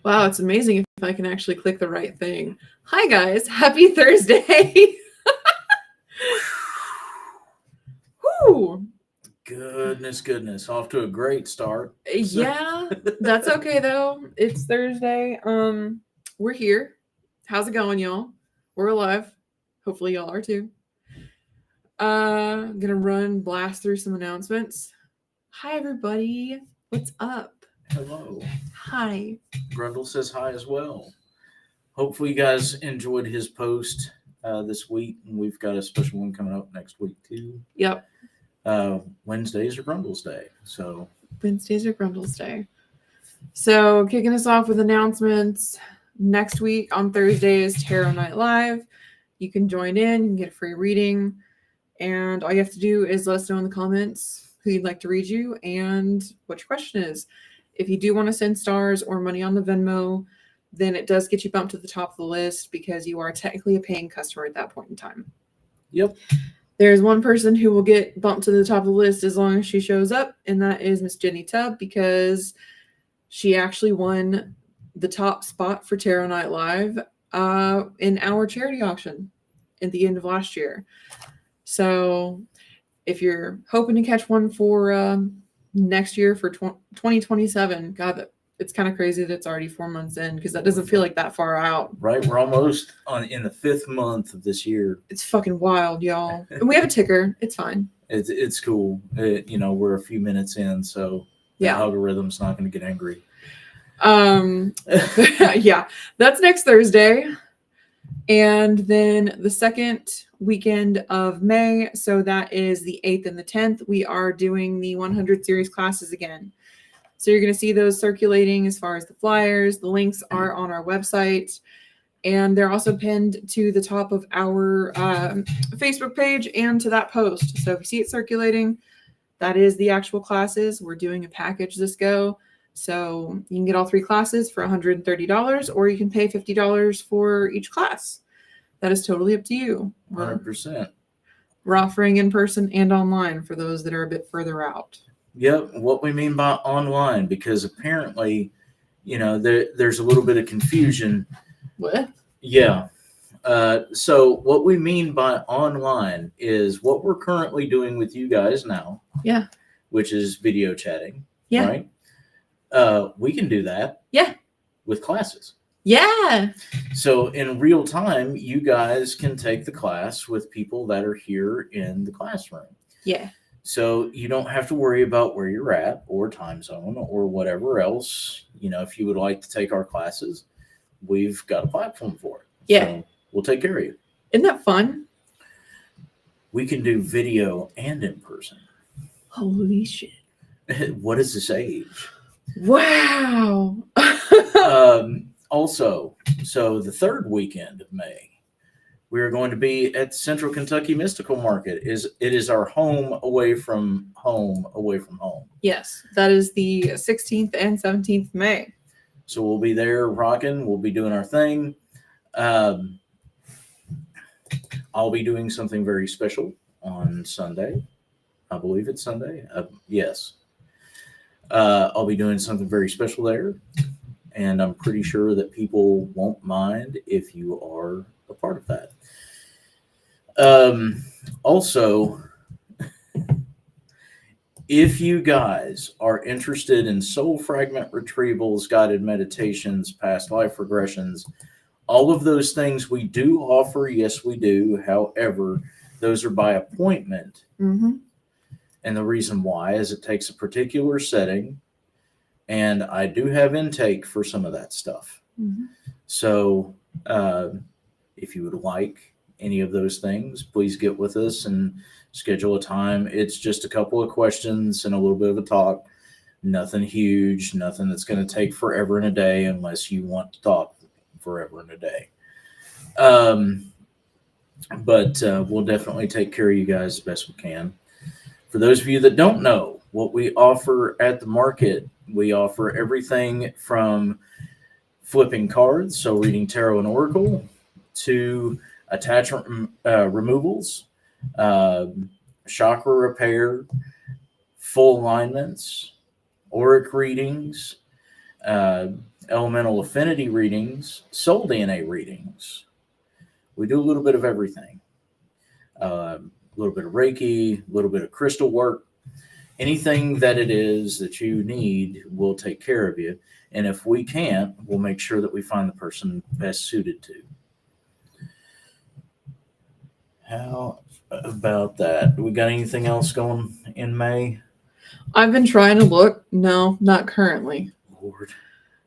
Wow, it's amazing if I can actually click the right thing. Hi, guys. Happy Thursday. Whew. Goodness. Off to a great start. Yeah, that's okay, though. It's Thursday. We're here. How's it going, y'all? We're alive. Hopefully, y'all are too. Gonna blast through some announcements. Hi, everybody. What's up? Hello. Hi. Grundle says hi as well. Hopefully, you guys enjoyed his post this week. And we've got a special one coming up next week, too. Yep. Wednesdays are Grundle's Day. So Wednesdays are Grundle's Day. So, kicking us off with announcements. Next week on Thursday is Tarot Night Live. You can join in, you can get a free reading, and all you have to do is let us know in the comments who you'd like to read you and what your question is. If you do want to send stars or money on the Venmo, then it does get you bumped to the top of the list because you are technically a paying customer at that point in time. Yep. There's one person who will get bumped to the top of the list as long as she shows up, and that is Miss Jenny Tubb, because she actually won the top spot for Tarot Night Live in our charity auction at the end of last year. So if you're hoping to catch one for next year for 2027, God, it's kind of crazy that it's already 4 months in, because that doesn't feel like that far out. Right, we're almost in the 5th month of this year. It's fucking wild, y'all. And we have a ticker. It's fine. It's cool. We're a few minutes in, so the algorithm's not going to get angry. Yeah, that's next Thursday. And then the second weekend of May, so that is the 8th and the 10th, we are doing the 100 series classes again. So you're going to see those circulating as far as the flyers. The links are on our website, and they're also pinned to the top of our Facebook page and to that post. So if you see it circulating, that is the actual classes. We're doing a package this go. So you can get all 3 classes for $130, or you can pay $50 for each class. That is totally up to you. 100%. We're offering in person and online for those that are a bit further out. Yep, what we mean by online, because apparently, there's a little bit of confusion. What? Yeah. So what we mean by online is what we're currently doing with you guys now. Yeah. Which is video chatting. Yeah. Right? We can do that. Yeah. With classes. Yeah. So in real time, you guys can take the class with people that are here in the classroom. Yeah. So you don't have to worry about where you're at or time zone or whatever else. If you would like to take our classes, we've got a platform for it. Yeah. So we'll take care of you. Isn't that fun? We can do video and in person. Holy shit. What is this age? Wow. Also, so the 3rd weekend of May, we are going to be at Central Kentucky Mystical Market. It is our home away from home. Yes, that is the 16th and 17th of May. So we'll be there rocking. We'll be doing our thing. I'll be doing something very special on Sunday. I believe it's Sunday. Yes. I'll be doing something very special there. And I'm pretty sure that people won't mind if you are a part of that. Also, if you guys are interested in soul fragment retrievals, guided meditations, past life regressions, all of those things we do offer. Yes, we do. However, those are by appointment. Mm-hmm. And the reason why is it takes a particular setting. And I do have intake for some of that stuff. Mm-hmm. So if you would like any of those things, please get with us and schedule a time. It's just a couple of questions and a little bit of a talk. Nothing huge, nothing that's going to take forever and a day unless you want to talk forever and a day. But we'll definitely take care of you guys as best we can. For those of you that don't know what we offer at the market, we offer everything from flipping cards, so reading tarot and oracle, to attachment removals, chakra repair, full alignments, auric readings, elemental affinity readings, soul DNA readings. We do a little bit of everything. A little bit of Reiki, a little bit of crystal work. Anything that it is that you need, we'll take care of you. And if we can't, we'll make sure that we find the person best suited to. How about that? We got anything else going in May? I've been trying to look. No, not currently. Lord,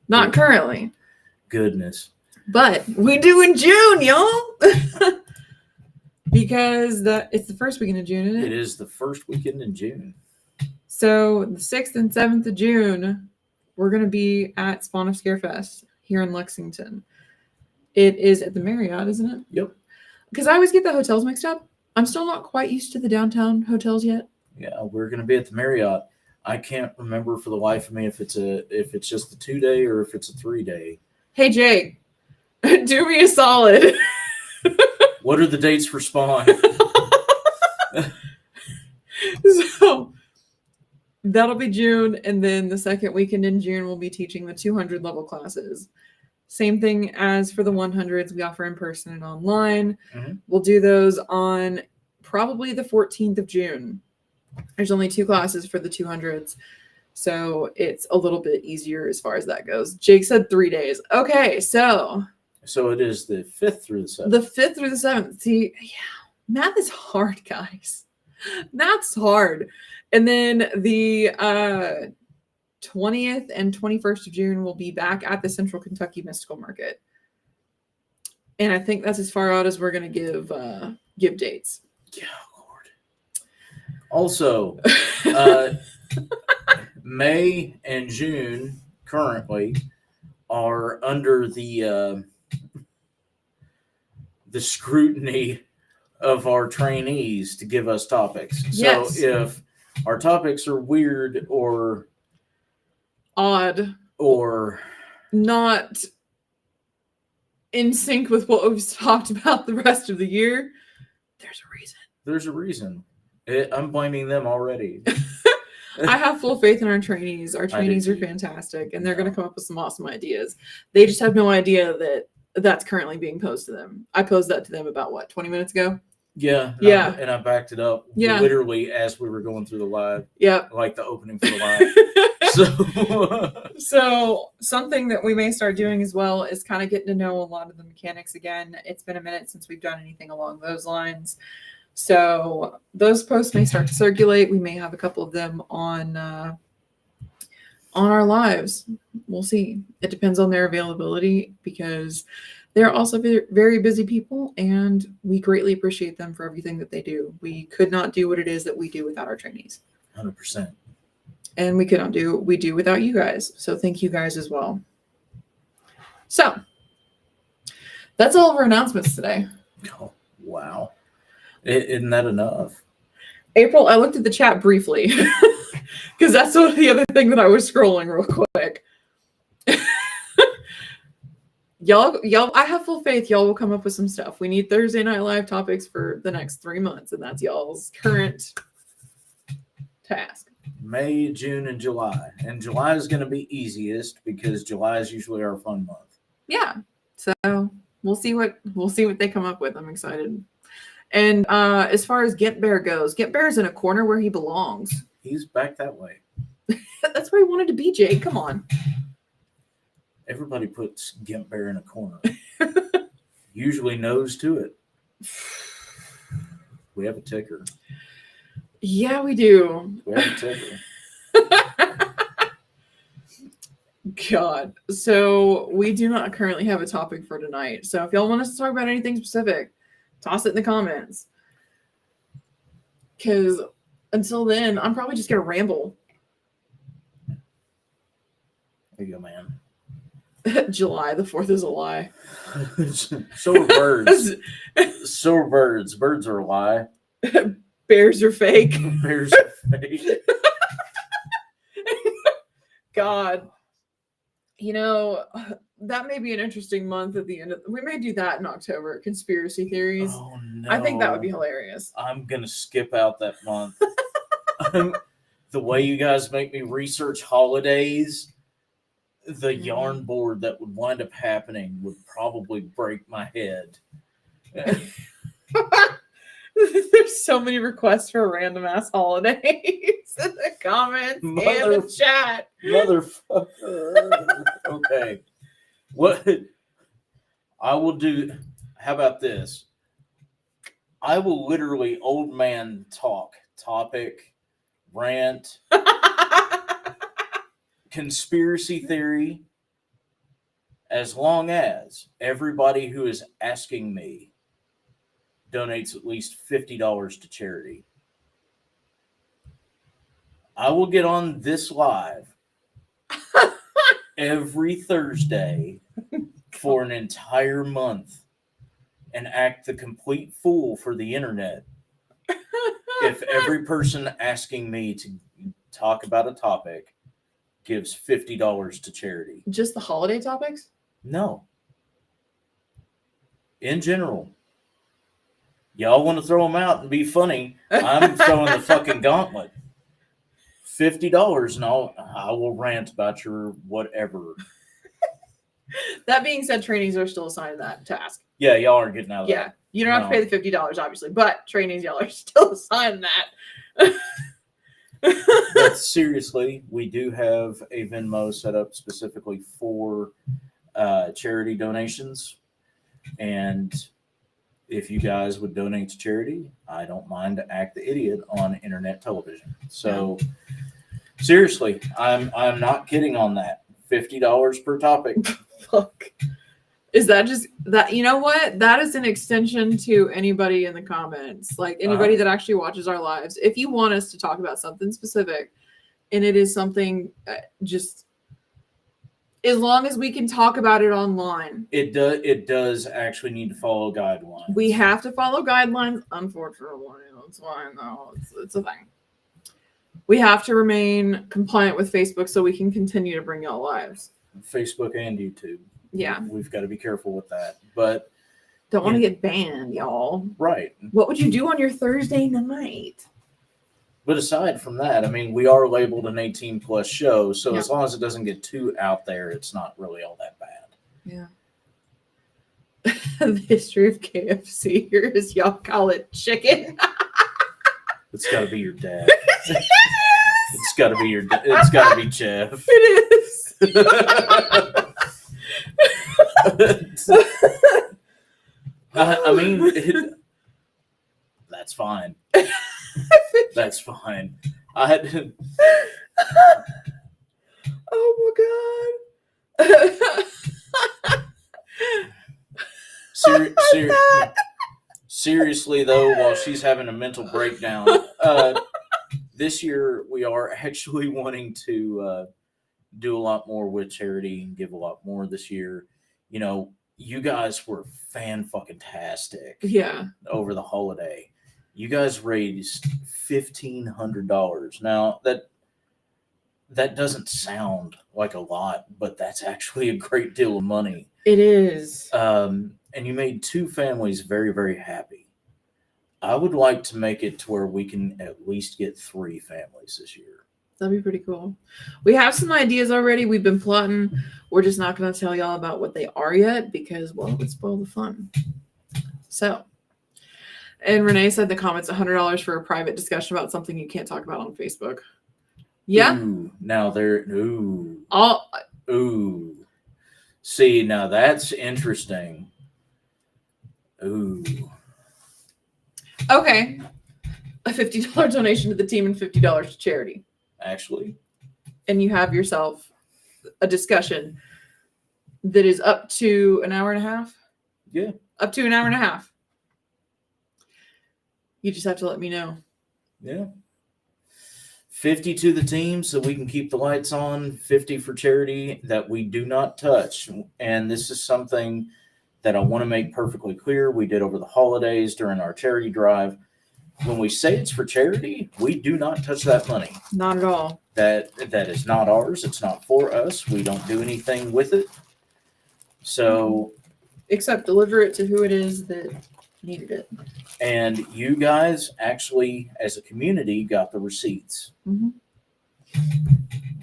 Not currently. goodness. But we do in June, y'all. Because it's the first weekend of June, isn't It it? is the first weekend in June. So the 6th and 7th of June, we're going to be at Spawn of Scarefest here in Lexington. It is at the Marriott, isn't it? Yep. Because I always get the hotels mixed up. I'm still not quite used to the downtown hotels yet. Yeah, we're going to be at the Marriott. I can't remember for the life of me if it's just a 2-day or if it's a 3-day. Hey, Jake, do me a solid. What are the dates for Spawn? So that'll be June, and then the second weekend in June we'll be teaching the 200 level classes. Same thing as for the 100s, we offer in person and online. Mhm. We'll do those on probably the 14th of June. There's only 2 classes for the 200s, so it's a little bit easier as far as that goes. Jake said 3 days. Okay, so So it is the 5th through the 7th. the 5th through the 7th. See, yeah, math is hard, guys. Math's hard. And then the 20th and 21st of June will be back at the Central Kentucky Mystical Market. And I think that's as far out as we're going to give dates. Yeah, Lord. Also, May and June currently are under the scrutiny of our trainees to give us topics. Yes. So if our topics are weird or Odd, not in sync with what we've talked about the rest of the year, there's a reason. there's a reason. I'm blaming them already. I have full faith in our trainees. Our trainees are too. fantastic, and they're going to come up with some awesome ideas. They just have no idea that that's currently being posed to them. I posed that to them about 20 minutes ago? Yeah. Yeah. And I backed it up Yeah. literally as we were going through the live, Yep. like the opening for the live. So So something that we may start doing as well is kind of getting to know a lot of the mechanics again. It's been a minute since we've done anything along those lines. So those posts may start to circulate. We may have a couple of them on our lives. We'll see. It depends on their availability because they're also very, very busy people, and we greatly appreciate them for everything that they do. We could not do what it is that we do without our trainees. 100%. And we could not do what we do without you guys. So thank you guys as well. So that's all of our announcements today. Oh, wow. Isn't that enough? April, I looked at the chat briefly because that's the other thing that I was scrolling real quick. Y'all, I have full faith y'all will come up with some stuff. We need Thursday Night Live topics for the next 3 months, and that's y'all's current task. May, June, and July. And July is going to be easiest because July is usually our fun month. Yeah. So we'll see what they come up with. I'm excited. And as far as Gimp Bear goes, Gimp Bear's in a corner where he belongs. He's back that way. That's where he wanted to be, Jake. Come on. Everybody puts Gimp Bear in a corner. Usually nose to it. We have a ticker. Yeah, we do. We have a ticker. God. So we do not currently have a topic for tonight. So if y'all want us to talk about anything specific, toss it in the comments. Because until then, I'm probably just going to ramble. There you go, man. July, the 4th is a lie. So are birds. So are birds. Birds are a lie. Bears are fake. Bears are fake. God. You know, that may be an interesting month at the end of, we may do that in October, conspiracy theories. Oh, no. I think that would be hilarious. I'm going to skip out that month. The way you guys make me research holidays, the yarn board that would wind up happening would probably break my head. There's so many requests for random ass holidays in the comments and the chat. Motherfucker. Okay. What I will do, how about this? I will literally old man talk, topic, rant, conspiracy theory, as long as everybody who is asking me donates at least $50 to charity. I will get on this live every Thursday for an entire month and act the complete fool for the internet if every person asking me to talk about a topic gives $50 to charity. Just the holiday topics? No. In general. Y'all want to throw them out and be funny, I'm throwing the fucking gauntlet. $50 and I will rant about your whatever. That being said, trainings are still assigned that task. Yeah, y'all are getting out of Yeah. that. You don't have to pay the $50, obviously, but trainings, y'all are still assigned that. But seriously, we do have a Venmo set up specifically for charity donations. And if you guys would donate to charity, I don't mind to act the idiot on internet television. So seriously, I'm not kidding on that. $50 per topic. Fuck. Is that just that? You know what? That is an extension to anybody in the comments, like anybody that actually watches our lives. If you want us to talk about something specific, and it is something just as long as we can talk about it online. It does actually need to follow guidelines. We have to follow guidelines, unfortunately. That's why no, it's a thing. We have to remain compliant with Facebook so we can continue to bring y'all lives. Facebook and YouTube. Yeah. We've got to be careful with that. But don't want to get banned, y'all. Right. What would you do on your Thursday night? But aside from that, I mean, we are labeled an 18 plus show. So as long as it doesn't get too out there, it's not really all that bad. Yeah. The history of KFC here is y'all call it chicken. It's got to be your dad. It's got to be it's got to be Jeff. It is. I mean, that's fine. That's fine. I had to. Oh my god. Seriously though, while she's having a mental breakdown, this year we are actually wanting to do a lot more with charity and give a lot more this year. You know, you guys were fan-fucking-tastic. Yeah. Over the holiday. You guys raised $1,500. Now, that doesn't sound like a lot, but that's actually a great deal of money. It is. And you made two families very, very happy. I would like to make it to where we can at least get 3 families this year. That'd be pretty cool. We have some ideas already. We've been plotting. We're just not going to tell y'all about what they are yet because, well, it would spoil the fun. So, and Renee said in the comments, $100 for a private discussion about something you can't talk about on Facebook. Yeah. Ooh, now there. Ooh. All. Ooh. See, now that's interesting. Ooh. Okay. A $50 donation to the team and $50 to charity. Actually. And you have yourself a discussion that is up to an hour and a half? Yeah. Up to an hour and a half. You just have to let me know. Yeah. 50 to the team so we can keep the lights on, 50 for charity that we do not touch. And this is something that I want to make perfectly clear. We did over the holidays during our charity drive. When we say it's for charity, we do not touch that money. Not at all. That is not ours. It's not for us. We don't do anything with it. So, except deliver it to who it is that needed it. And you guys actually, as a community, got the receipts. Mm-hmm.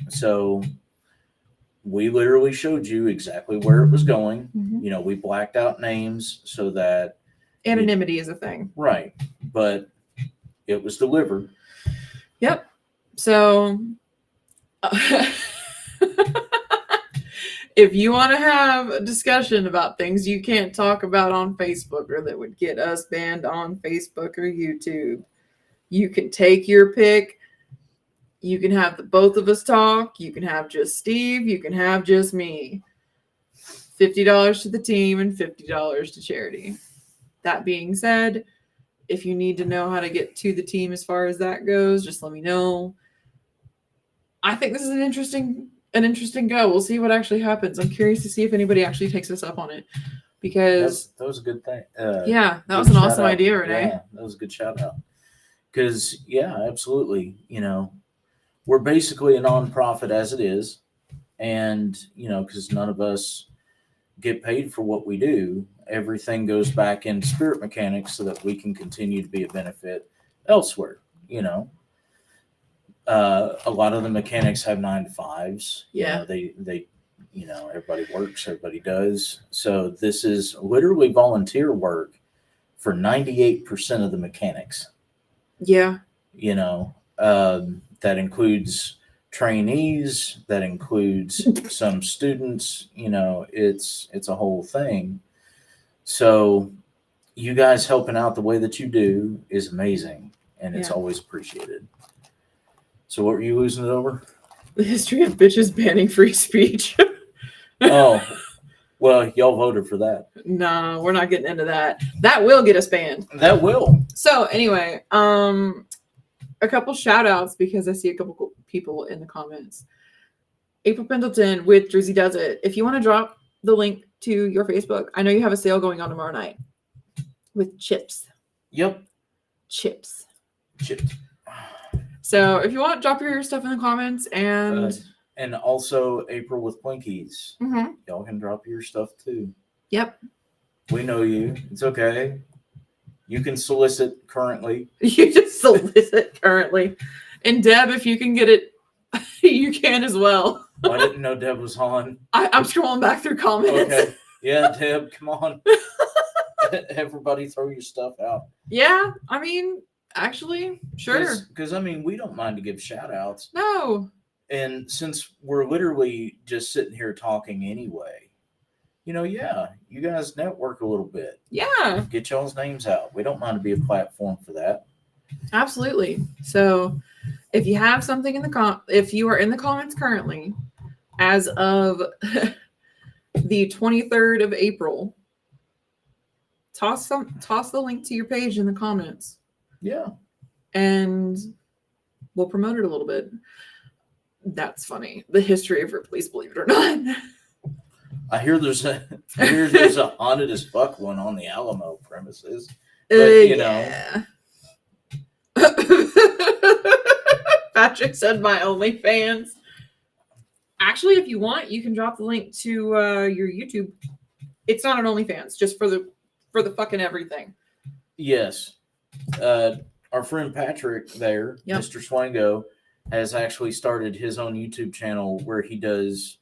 So we literally showed you exactly where it was going. Mhm. You know, we blacked out names so that Anonymity is a thing. right, but it was delivered. Yep. So if you want to have a discussion about things you can't talk about on Facebook or that would get us banned on Facebook or YouTube, you can take your pick. You can have the both of us talk. You can have just Steve. You can have just me. $50 to the team and $50 to charity. That being said, if you need to know how to get to the team as far as that goes, just let me know. I think this is an interesting go. We'll see what actually happens. I'm curious to see if anybody actually takes us up on it, because That was a good thing. yeah, that Good was an shout awesome out. idea, Renee. Yeah, that was a good shout out. Because yeah, absolutely. You know, we're basically a nonprofit as it is, and you know, because none of us get paid for what we do, everything goes back into Spirit Mechanics so that we can continue to be a benefit elsewhere. You know, a lot of the mechanics have 9 to 5s. Yeah. You know, they you know, everybody works, everybody does. So this is literally volunteer work for 98% of the mechanics. Yeah. You know, that includes trainees, that includes some students. You know, it's a whole thing. So you guys helping out the way that you do is amazing, and it's Yeah. always appreciated. So what were you losing it over? The history of bitches banning free speech. Oh, well, y'all voted for that. Nah, we're not getting into that. That will get us banned. That will. So anyway, a couple shout outs because I see a couple people in the comments. April Pendleton with Drizzy Does It. If you want to drop the link to your Facebook, I know you have a sale going on tomorrow night with chips. Yep. Chips. Chipped. So if you want, drop your stuff in the comments And also April with Plinkies. Mhm. Y'all can drop your stuff too. Yep. We know you. It's okay. You can solicit currently. You just solicit currently. And Deb, if you can get it, you can as well. I didn't know Deb was on. I'm scrolling back through comments. Okay. Yeah, Deb, come on. Everybody throw your stuff out. Yeah, I mean, actually, sure. Because, I mean, we don't mind to give shout outs. No. And since we're literally just sitting here talking anyway, you know, yeah, you guys network a little bit. Yeah, Get y'all's names out. We don't mind to be a platform for that. absolutely. So if you have something in the if you are in the comments currently, as of the 23rd of April, toss the link to your page in the comments. Yeah. And we'll promote it a little bit. That's funny. The history of Ripley's, believe it or not. I hear there's a haunted as fuck one on the Alamo premises. But, you know. Patrick said my OnlyFans. Actually, if you want, you can drop the link to your YouTube. It's not an OnlyFans, just for the fucking everything. Yes. Our friend Patrick there, Yep. Mr. Swango, has actually started his own YouTube channel where he does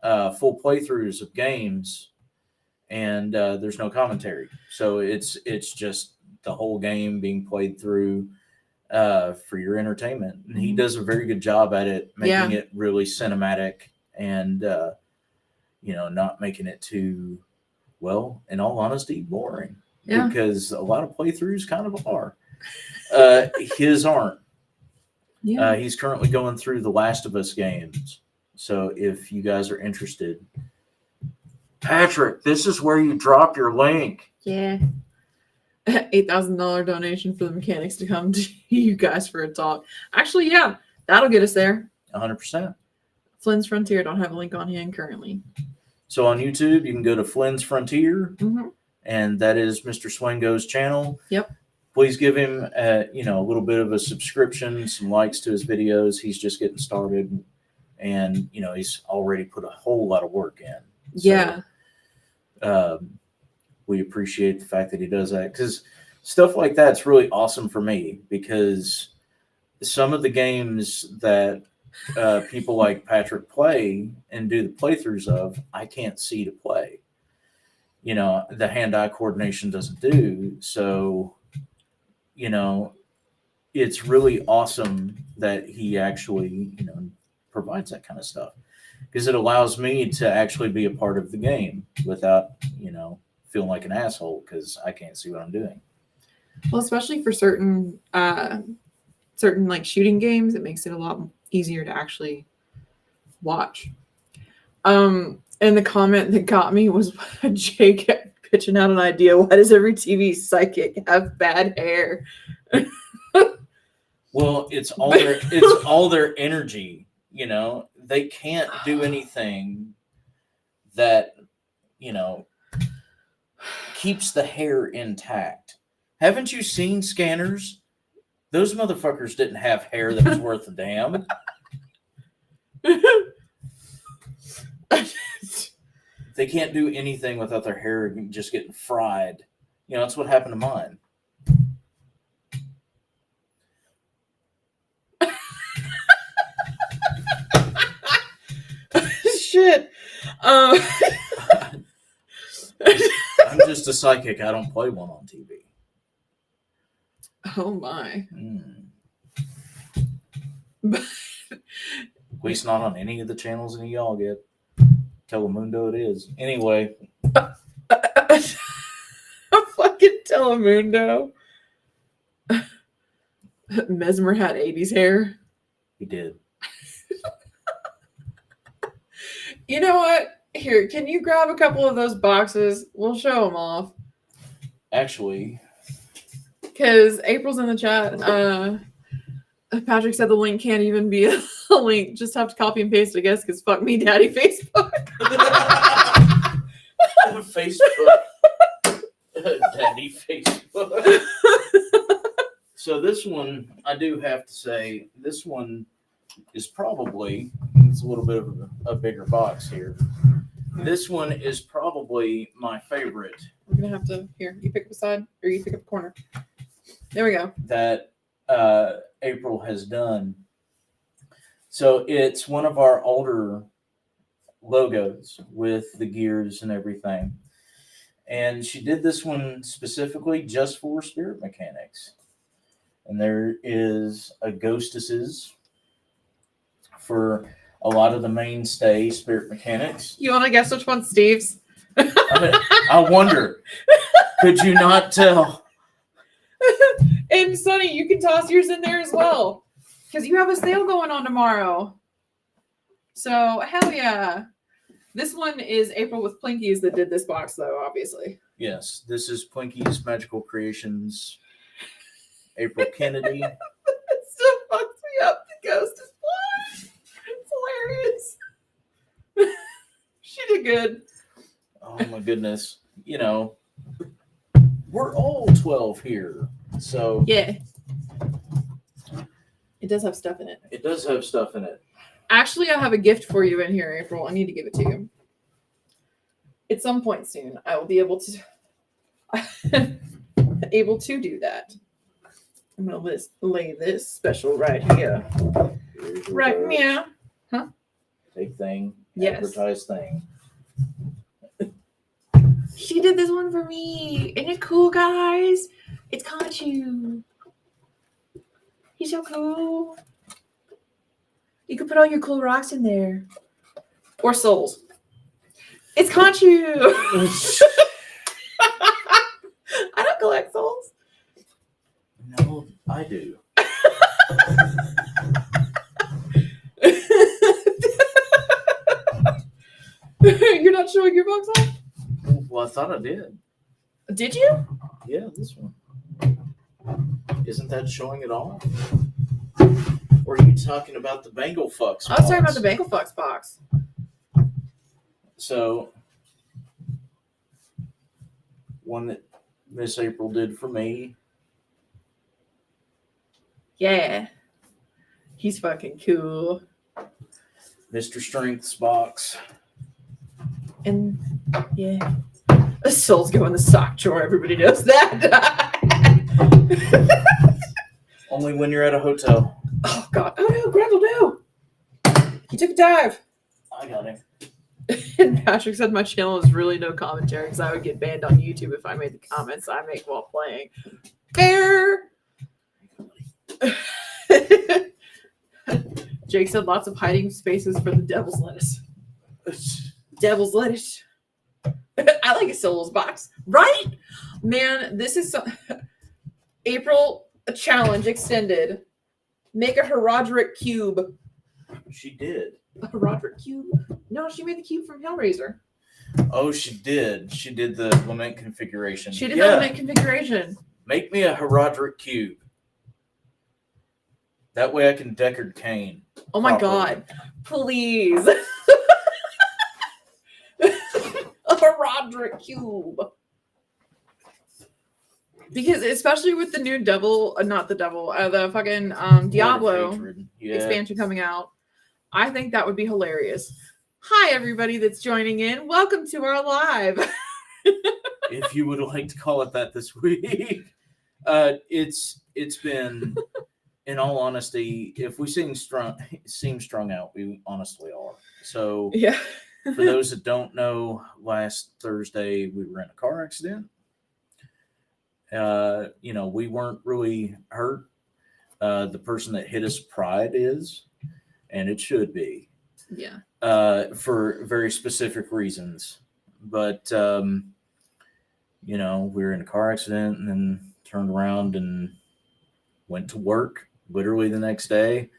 full playthroughs of games, and there's no commentary. So it's just the whole game being played through for your entertainment. And he does a very good job at it, making it really cinematic and, you know, not making it too, well, in all honesty, boring. Yeah. Because a lot of playthroughs kind of are. His aren't. Yeah. He's currently going through the Last of Us games. So if you guys are interested, Patrick, this is where you drop your link. Yeah. $8,000 donation for the mechanics to come to you guys for a talk. Actually, yeah, that'll get us there. 100%. Flynn's Frontier don't have a link on hand currently. So on YouTube, you can go to Flynn's Frontier, Mm-hmm. and that is Mr. Swango's channel. Yep. Please give him, you know, a little bit of a subscription, some likes to his videos. He's just getting started, and you know, he's already put a whole lot of work in. Yeah. So, we appreciate the fact that he does that, because stuff like that's really awesome for me, because some of the games that people like Patrick play and do the playthroughs of, I can't see to play. You know, the hand-eye coordination doesn't do. So, you know, it's really awesome that he actually, you know, provides that kind of stuff, because it allows me to actually be a part of the game without, you know, feeling like an asshole because I can't see what I'm doing. Well, especially for certain like shooting games, it makes it a lot easier to actually watch. And the comment that got me was Jake pitching out an idea. Why does every TV psychic have bad hair? Well, it's all their energy, you know. They can't do anything that, you know, keeps the hair intact. Haven't you seen Scanners? Those motherfuckers didn't have hair that was worth a damn. They can't do anything without their hair just getting fried. You know, that's what happened to mine. Shit. I'm just a psychic. I don't play one on TV. Oh my. At least not on any of the channels any of y'all get. Telemundo it is. Anyway. Fucking Telemundo. Mesmer had 80s hair. He did. You know what? Here, can you grab a couple of those boxes? We'll show them off. Actually. Because April's in the chat. Patrick said the link can't even be a link. Just have to copy and paste, I guess, because fuck me, daddy, Facebook. Facebook. Daddy Facebook. So this one, I do have to say, this one is probably, it's a little bit of a bigger box here. This one is probably my favorite. We're going to have to, here, you pick up a side, or you pick up a corner. There we go. That April has done. So it's one of our older logos with the gears and everything. And she did this one specifically just for Spirit Mechanics. And there is a Ghostesses for a lot of the mainstay Spirit Mechanics. You want to guess which one's Steve's? I wonder. Could you not tell? And Sonny, you can toss yours in there as well, because you have a sale going on tomorrow. So hell yeah. This one is April with Plinkies that did this box, though, obviously. Yes, this is Plinky's Magical Creations. April Kennedy. It still fucks me up. The ghost is blind. It's hilarious. She did good. Oh my goodness. You know, we're all 12 here. So yeah. It does have stuff in it. It does have stuff in it. Actually, I have a gift for you in here, April. I need to give it to you. At some point soon, I will be able to do that. I'm gonna lay this special right here. Right here. Huh? Take thing. Yes. Advertise thing. She did this one for me. Isn't it cool, guys? It's Conchu. He's so cool. You can put all your cool rocks in there. Or souls. It's Conchu. I don't collect souls. No, I do. You're not showing your box off? Well, I thought I did. Did you? Yeah, this one. Isn't that showing it all? Or are you talking about the Bangle Fucks box? I was talking about the Bangle Fucks box. So, one that Miss April did for me. Yeah. He's fucking cool. Mr. Strength's box. And, yeah. The souls go in the sock drawer. Everybody knows that. Only when you're at a hotel. Oh, God. Oh, no. Grendel, no. He took a dive. I got him. And Patrick said my channel is really no commentary because I would get banned on YouTube if I made the comments I make while playing. Fair. Jake said lots of hiding spaces for the devil's lettuce. Devil's lettuce. I like a Solo's box. Right? Man, this is so... April challenge extended. Make a Herodric cube. She did. A Herodric cube? No, she made the cube from Hellraiser. Oh, she did. She did the lament configuration. She did the lament configuration. Make me a Herodric cube. That way I can Deckard Cain. Oh my properly. God. Please. A Herodric cube. Because especially with the new devil, not the devil, the fucking Diablo expansion coming out, I think that would be hilarious. Hi, everybody that's joining in. Welcome to our live. If you would like to call it that this week. It's been, in all honesty, if we seem strung out, we honestly are. So Yeah. for those that don't know, last Thursday we were in a car accident. We weren't really hurt. The person that hit us, pride is, and it should be. Yeah. For very specific reasons. But, we were in a car accident and then turned around and went to work literally the next day.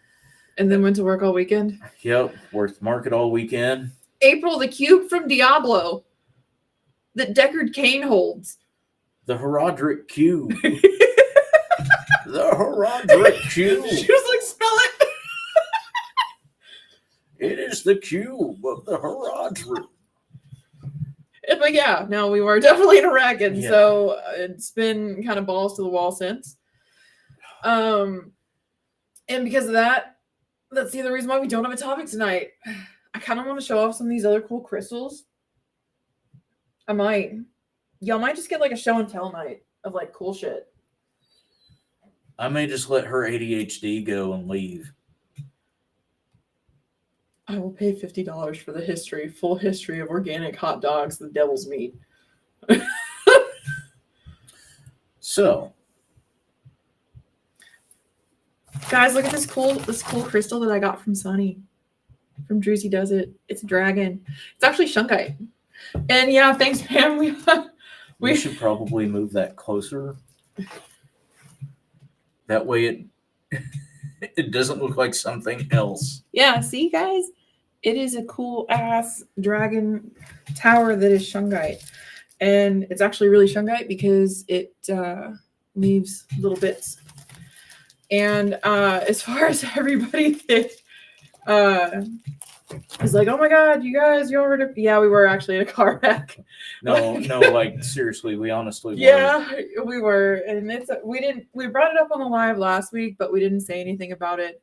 And then went to work all weekend. Yep. Worked the market all weekend. April, the cube from Diablo that Deckard Cain holds. The Herodric cube. The Herodric cube. She was like, spell it. It is the cube of the Herodric. But yeah, no, we were definitely in a wreck, and Yeah. so it's been kind of balls to the wall since. And because of that, that's the other reason why we don't have a topic tonight. I kind of want to show off some of these other cool crystals. I might. Y'all might just get like a show and tell night of like cool shit. I may just let her ADHD go and leave. I will pay $50 for the full history of organic hot dogs, the devil's meat. So, Guys, look at this cool crystal that I got from Sunny. From Druzy Does It. It's a dragon. It's actually shungite. And yeah, thanks, Pam. we should probably move that closer. That way it doesn't look like something else. Yeah, see, guys? It is a cool ass dragon tower that is shungite. And it's actually really shungite because it leaves little bits. And as far as everybody that is like, oh my God, you guys, you already... Yeah, we were actually in a car wreck. No, like seriously, we honestly were. Yeah, we were. And we brought it up on the live last week, but we didn't say anything about it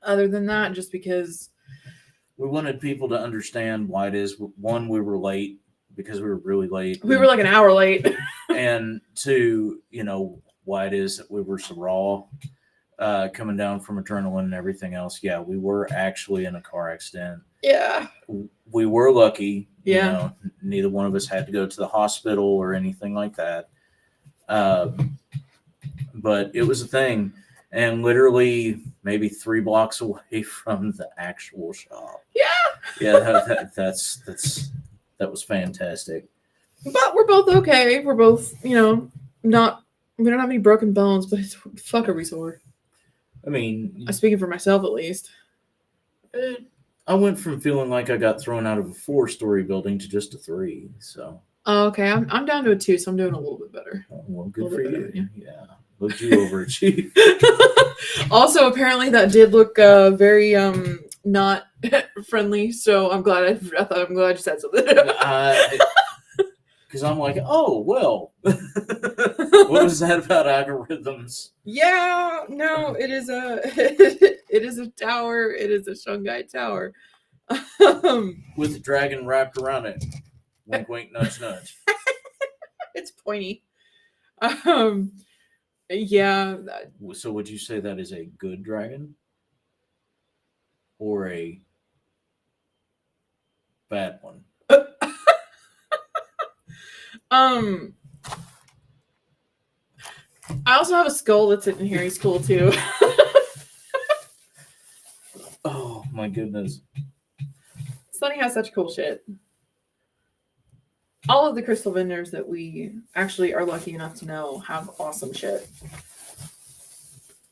other than that, just because we wanted people to understand why it is. One, we were late because we were really late. We were like an hour late. And two, why it is that we were so raw, coming down from adrenaline and everything else. Yeah, we were actually in a car accident. Yeah. We were lucky. Yeah. Neither one of us had to go to the hospital or anything like that. But it was a thing. And literally maybe 3 blocks away from the actual shop. Yeah. Yeah, that was fantastic. But we're both okay. We're both, we don't have any broken bones, but fuck are we sore. I mean, I'm speaking for myself at least. I went from feeling like I got thrown out of a 4-story building to just a 3. So. Oh, okay. I'm down to a 2, so I'm doing a little bit better. Well, good for Better, you. Yeah. Looked you overachieve. Also, apparently that did look very not friendly. So I'm glad you said something. Because I'm like, oh well, what was that about algorithms? Yeah, no, it is a tower. It is a shungite tower. With a dragon wrapped around it. Wink, wink, nudge, nudge. It's pointy. Yeah. So would you say that is a good dragon? or a bad one? I also have a skull that's in Harry's school too. Oh my goodness. Sunny has such cool shit. All of the crystal vendors that we actually are lucky enough to know have awesome shit.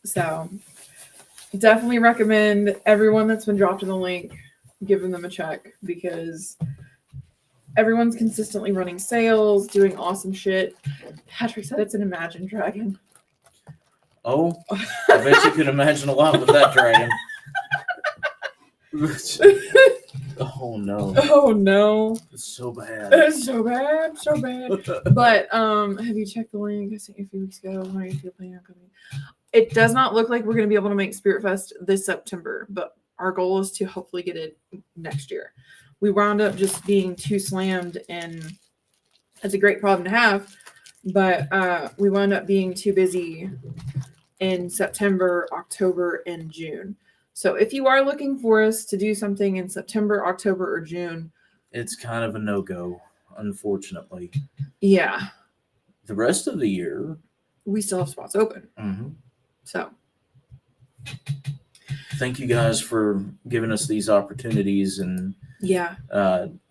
So definitely recommend everyone that's been dropped in the link, giving them a check, because everyone's consistently running sales, doing awesome shit. Patrick said it's an Imagine Dragon. Oh, I bet you can imagine a lot with that dragon. Oh no. Oh no. It's so bad. It's so bad, so bad. But have you checked the link I sent you a few weeks ago? How you feel planning on coming? It does not look like we're going to be able to make Spirit Fest this September, but our goal is to hopefully get it next year. We wound up just being too slammed, and it's a great problem to have, but we wound up being too busy in September, October, and June. So if you are looking for us to do something in September, October, or June, It's kind of a no-go, unfortunately. yeah, The rest of the year, we still have spots open. mhm. So Thank you guys for giving us these opportunities and yeah,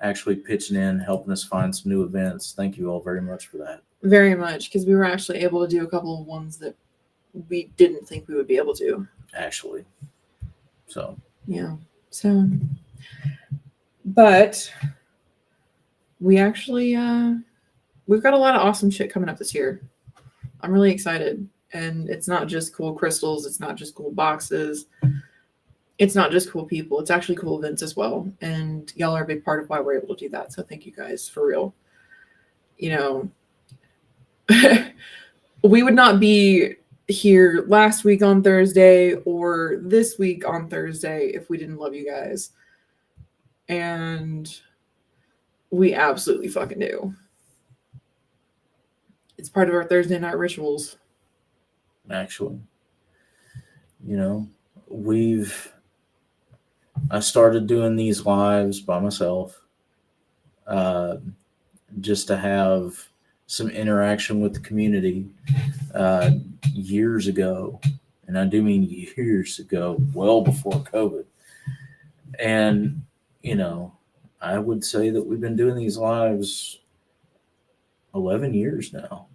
actually pitching in, helping us find some new events. Thank you all very much for that. very much, because we were actually able to do a couple of ones that we didn't think we would be able to. Actually, so Yeah. So, but we actually we've got a lot of awesome shit coming up this year. I'm really excited, and it's not just cool crystals. It's not just cool boxes. It's not just cool people. It's actually cool events as well. And y'all are a big part of why we're able to do that. So thank you guys for real. You know, we would not be here last week on Thursday or this week on Thursday if we didn't love you guys. And we absolutely fucking do. It's part of our Thursday night rituals. actually, I started doing these lives by myself, just to have some interaction with the community years ago. And I do mean years ago, well before COVID. And, I would say that we've been doing these lives 11 years now.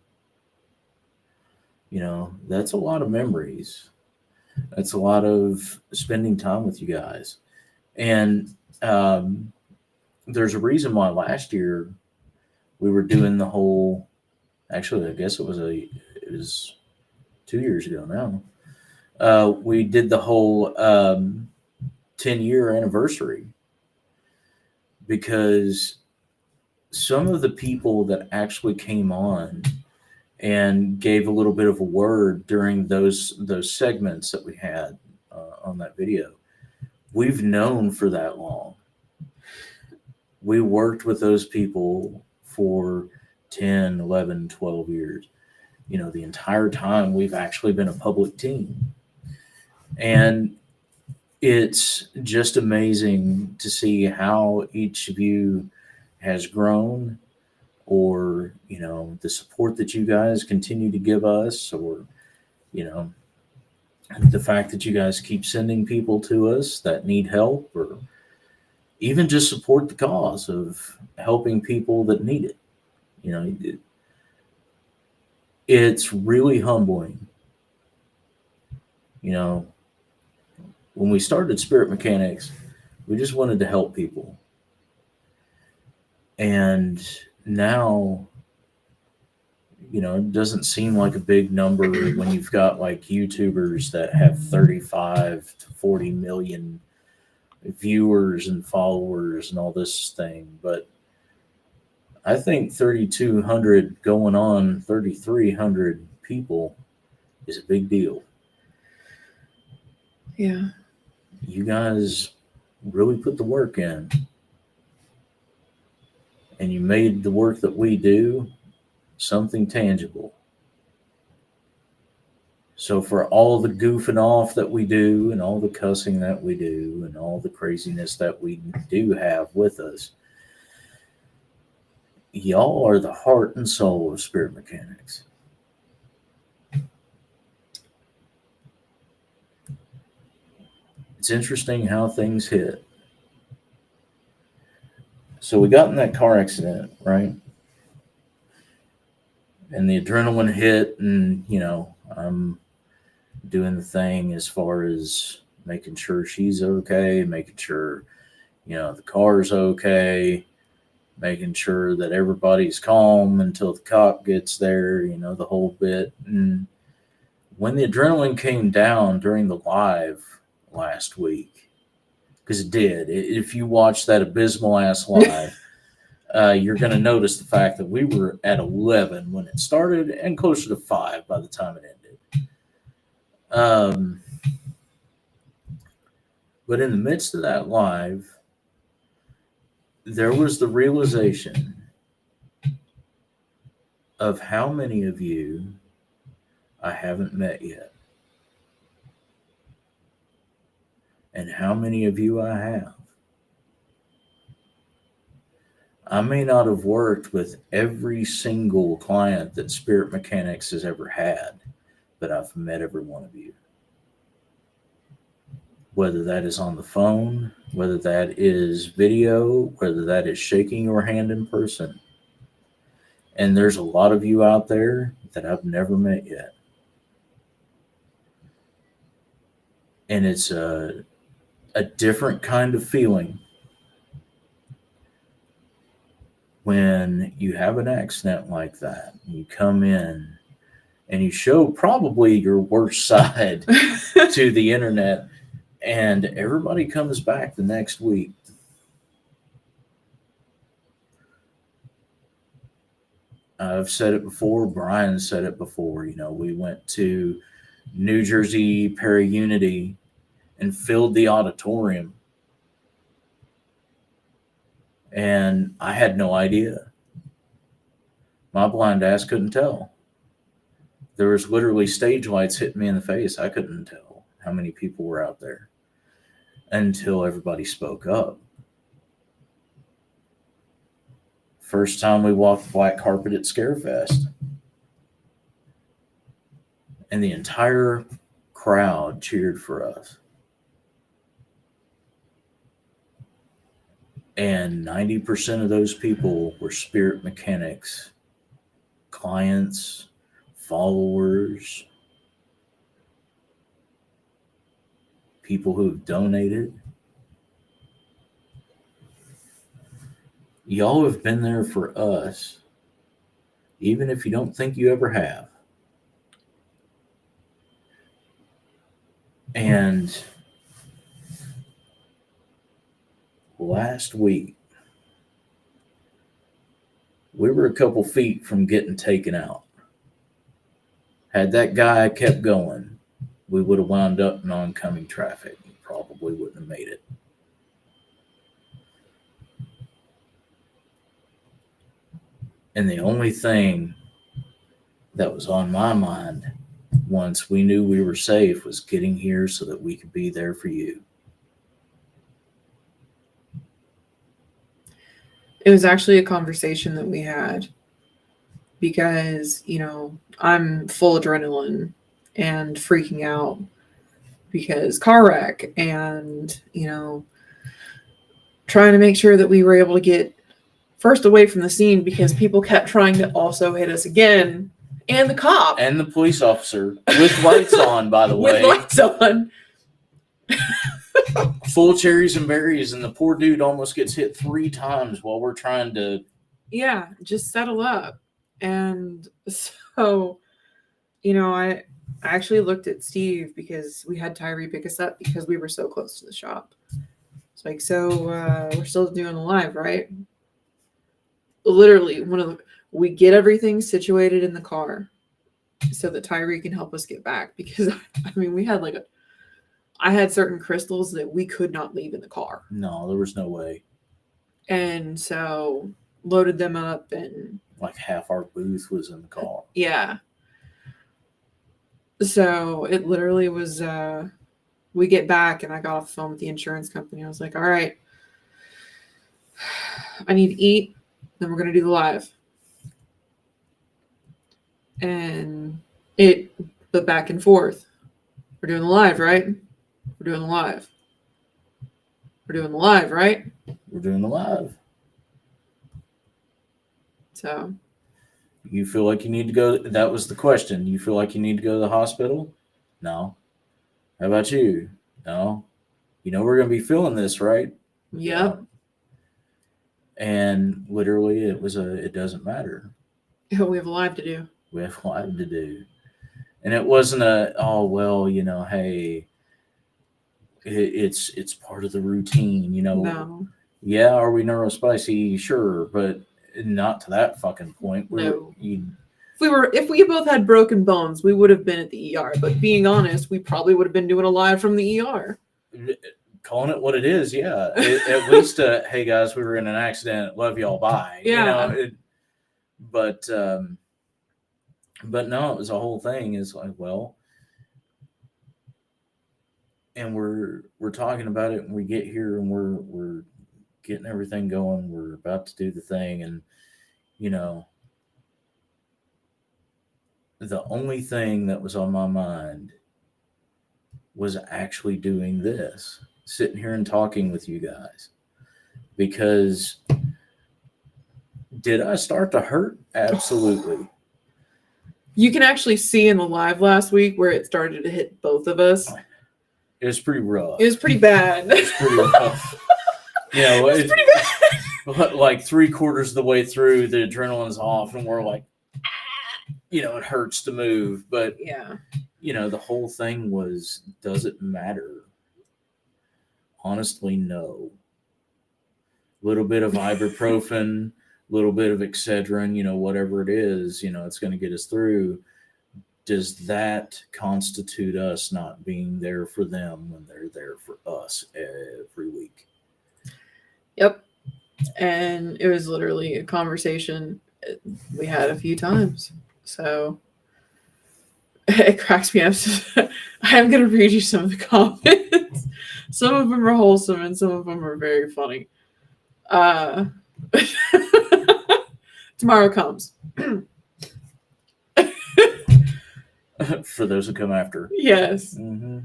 That's a lot of memories. That's a lot of spending time with you guys. And there's a reason why last year we were doing the whole, actually, I guess it was 2 years ago now. We did the whole 10-year anniversary, because some of the people that actually came on and gave a little bit of a word during those segments that we had on that video, we've known for that long. We worked with those people for 10, 11, 12 years. The entire time we've actually been a public team. And it's just amazing to see how each of you has grown, or, the support that you guys continue to give us, or, the fact that you guys keep sending people to us that need help, or even just support the cause of helping people that need it. It's really humbling. When we started Spirit Mechanics, we just wanted to help people. And now, it doesn't seem like a big number when you've got like YouTubers that have 35 to 40 million viewers and followers and all this thing. But I think 3,200 going on 3,300 people is a big deal. Yeah. You guys really put the work in, and you made the work that we do something tangible. So for all the goofing off that we do and all the cussing that we do and all the craziness that we do have with us, y'all are the heart and soul of Spirit Mechanics. It's interesting how things hit. So we got in that car accident, right? And the adrenaline hit, and I'm doing the thing as far as making sure she's okay, making sure the car's okay, making sure that everybody's calm until the cop gets there, the whole bit. And when the adrenaline came down during the live last week, because it did, if you watch that abysmal ass live, you're going to notice the fact that we were at 11 when it started and closer to 5 by the time it ended. But in the midst of that live, there was the realization of how many of you I haven't met yet, and how many of you I have. I may not have worked with every single client that Spirit Mechanics has ever had, but I've met every one of you. Whether that is on the phone, whether that is video, whether that is shaking your hand in person. And there's a lot of you out there that I've never met yet. And it's a different kind of feeling when you have an accident like that. You come in and you show probably your worst side to the internet, and everybody comes back the next week. I've said it before. Brian said it before. We went to New Jersey Para-Unity and filled the auditorium. And I had no idea. My blind ass couldn't tell. There was literally stage lights hitting me in the face. I couldn't tell how many people were out there until everybody spoke up. First time we walked black carpet at Scarefest. And the entire crowd cheered for us. And 90% of those people were Spirit Mechanics clients, followers, people who've donated. Y'all have been there for us, even if you don't think you ever have. And last week, we were a couple feet from getting taken out. Had that guy kept going, we would have wound up in oncoming traffic. We probably wouldn't have made it. And the only thing that was on my mind once we knew we were safe was getting here so that we could be there for you. It was actually a conversation that we had because, I'm full adrenaline and freaking out because car wreck and, trying to make sure that we were able to get first away from the scene because people kept trying to also hit us again, and the cop. And the police officer with lights on, by the way. With lights on. Full cherries and berries, and the poor dude almost gets hit 3 times while we're trying to just settle up. And so I actually looked at Steve because we had Tyree pick us up because we were so close to the shop. It's like, so we're still doing the live, right? Literally we get everything situated in the car so that Tyree can help us get back, because we had I had certain crystals that we could not leave in the car. No, there was no way. And so loaded them up, and half our booth was in the car. Yeah. So it literally was, we get back and I got off the phone with the insurance company. I was like, all right, I need to eat. Then we're going to do the live. And but back and forth. We're doing the live, right? We're doing the live. We're doing the live, right? We're doing the live. So. You feel like you need to go? That was the question. You feel like you need to go to the hospital? No. How about you? No. You know we're going to be feeling this, right? Yep. And literally it doesn't matter. We have a live to do. We have a live to do. And it wasn't hey, it's part of the routine, No. Yeah, are we neurospicy? Sure, but not to that fucking point. No. If we both had broken bones, we would have been at the ER. But being honest, we probably would have been doing a live from the ER. Calling it what it is, yeah. At least, hey guys, we were in an accident. Love y'all. Bye. Yeah. But no, it was a whole thing. It's like, well, and we're talking about it, and we get here, and we're getting everything going. We're about to do the thing, and the only thing that was on my mind was actually doing this, sitting here and talking with you guys. Because did I start to hurt? Absolutely. You can actually see in the live last week where it started to hit both of us. It was pretty rough. It was pretty bad. It was pretty rough. It's pretty bad. Like 3/4 of the way through, the adrenaline's off, and we're like, it hurts to move. But yeah, the whole thing was, does it matter? Honestly, no. A little bit of ibuprofen, a little bit of Excedrin, whatever it is, it's going to get us through. Does that constitute us not being there for them when they're there for us every week? Yep. And it was literally a conversation we had a few times. So it cracks me up. I'm going to read you some of the comments. Some of them are wholesome and some of them are very funny. Tomorrow comes. For those who come after. Yes. Mm-hmm.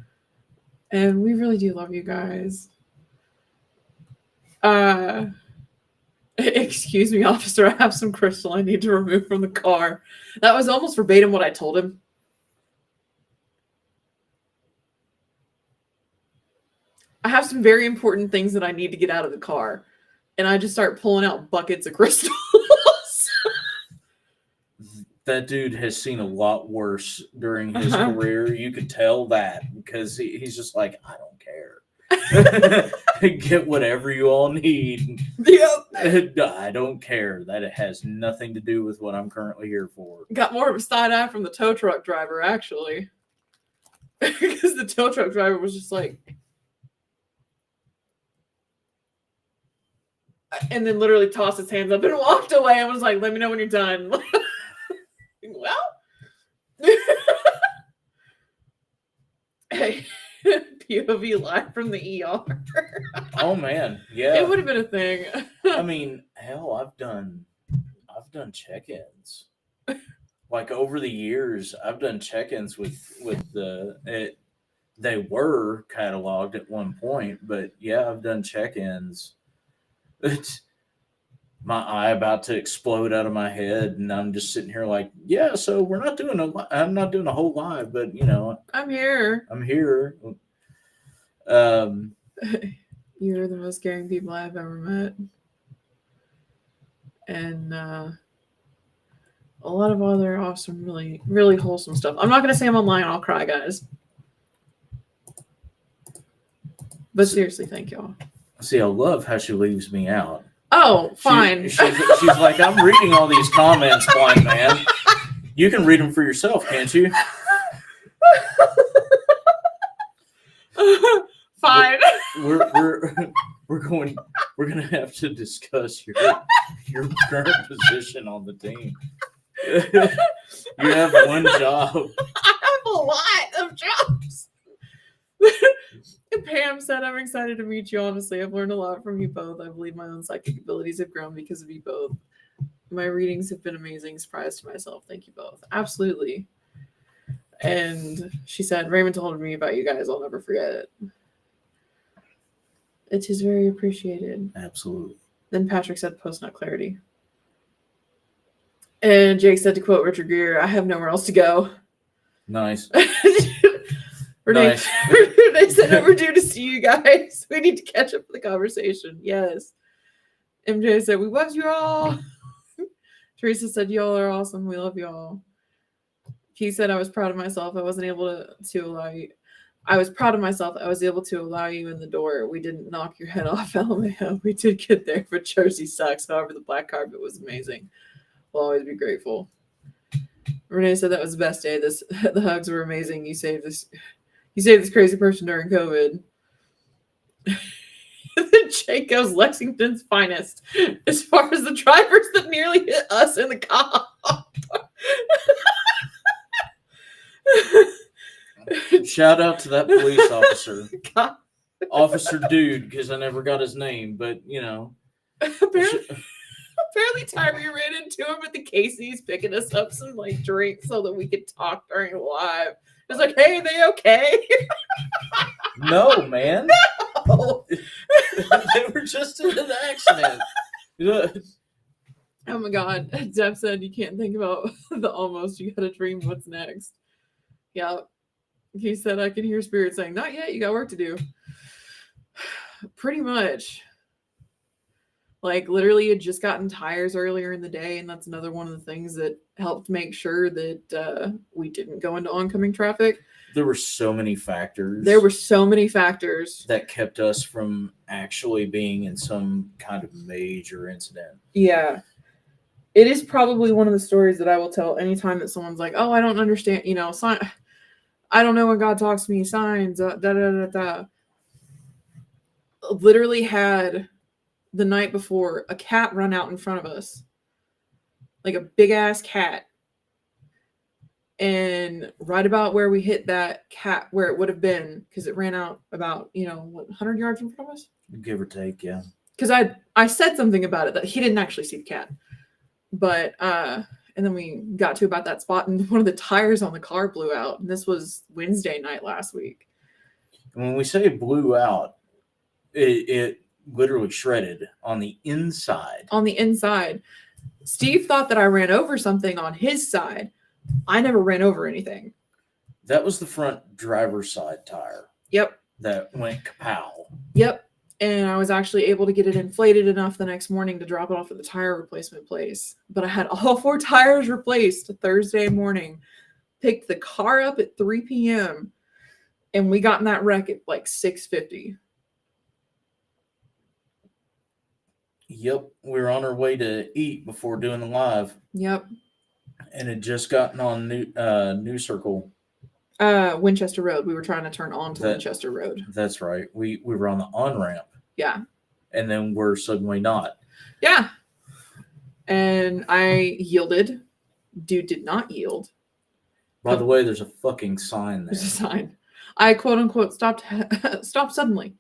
And we really do love you guys. Excuse me, officer, I have some crystal I need to remove from the car. That was almost verbatim what I told him. I have some very important things that I need to get out of the car. And I just start pulling out buckets of crystals. That dude has seen a lot worse during his career. You could tell that because he's just like, I don't care. Get whatever you all need. Yep. I don't care. That it has nothing to do with what I'm currently here for. Got more of a side eye from the tow truck driver, actually. Because the tow truck driver was just like... And then literally tossed his hands up and walked away and was like, let me know when you're done. Well, hey, POV live from the ER. Oh man, yeah, it would have been a thing. I mean, hell, I've done check-ins. Like over the years, I've done check-ins with they were cataloged at one point, but yeah, I've done check-ins. It's my eye about to explode out of my head, and I'm just sitting here like, yeah. So I'm not doing a whole live, but I'm here. You're the most caring people I've ever met, and a lot of other awesome, really, really wholesome stuff. I'm not gonna say I'm online. I'll cry, guys. But seriously, thank y'all. See, I love how she leaves me out. Oh, fine. She's like, I'm reading all these comments, blind man. You can read them for yourself, can't you? Fine. We're gonna have to discuss your current position on the team. You have one job. I have a lot of jobs. And Pam said, I'm excited to meet you. Honestly, I've learned a lot from you both. I believe my own psychic abilities have grown because of you both. My readings have been amazing. Surprise to myself. Thank you both. Absolutely. And she said, Raymond told me about you guys. I'll never forget it. It is very appreciated. Absolutely. Then Patrick said, post nut clarity. And Jake said, to quote Richard Gere, I have nowhere else to go. Nice. Renee, Nice. Renee said, overdue to see you guys. We need to catch up with the conversation. Yes. MJ said, we love you all. Teresa said, y'all are awesome. We love y'all. He said, I was proud of myself. I wasn't able to allow you. I was proud of myself. I was able to allow you in the door. We didn't knock your head off, LMAO. We did get there, but Jersey sucks. However, the black carpet was amazing. We'll always be grateful. Renee said that was the best day. The hugs were amazing. You saved this crazy person during COVID. Jake goes, Lexington's finest. As far as the drivers that nearly hit us in the car. Shout out to that police officer. God. Officer dude, because I never got his name, but you know. Apparently Tyree ran into him at the Casey's picking us up some like drinks so that we could talk during live. It was like, hey, they okay? No, man. No. They were just in an accident. Oh my God. Deb said you can't think about the almost. You gotta dream what's next. Yeah. He said I can hear spirit saying, not yet, you got work to do. Pretty much. Like literally had just gotten tires earlier in the day, and that's another one of the things that helped make sure that we didn't go into oncoming traffic. There were so many factors. There were so many factors that kept us from actually being in some kind of major incident. Yeah. It is probably one of the stories that I will tell anytime that someone's like, oh, I don't understand, I don't know when God talks to me, signs, Literally had the night before a cat run out in front of us. Like a big ass cat. And right about where we hit that cat, where it would have been, because it ran out about, 100 yards in front of us? Give or take, yeah. Because I said something about it that he didn't actually see the cat. But, and then we got to about that spot and one of the tires on the car blew out. And this was Wednesday night last week. When we say it blew out, it literally shredded on the inside. On the inside. Steve thought that I ran over something on his side. I never ran over anything. That was the front driver's side tire. Yep. That went kapow. Yep. And I was actually able to get it inflated enough the next morning to drop it off at the tire replacement place. But I had all 4 tires replaced Thursday morning. Picked the car up at 3 p.m. And we got in that wreck at like 6:50. Yep. We were on our way to eat before doing the live. Yep. And had just gotten on New Circle. Winchester Road. We were trying to turn onto Winchester Road. That's right. We were on the on-ramp. Yeah. And then we're suddenly not. Yeah. And I yielded. Dude did not yield. By the way, there's a fucking sign there. There's a sign. I quote unquote stopped suddenly.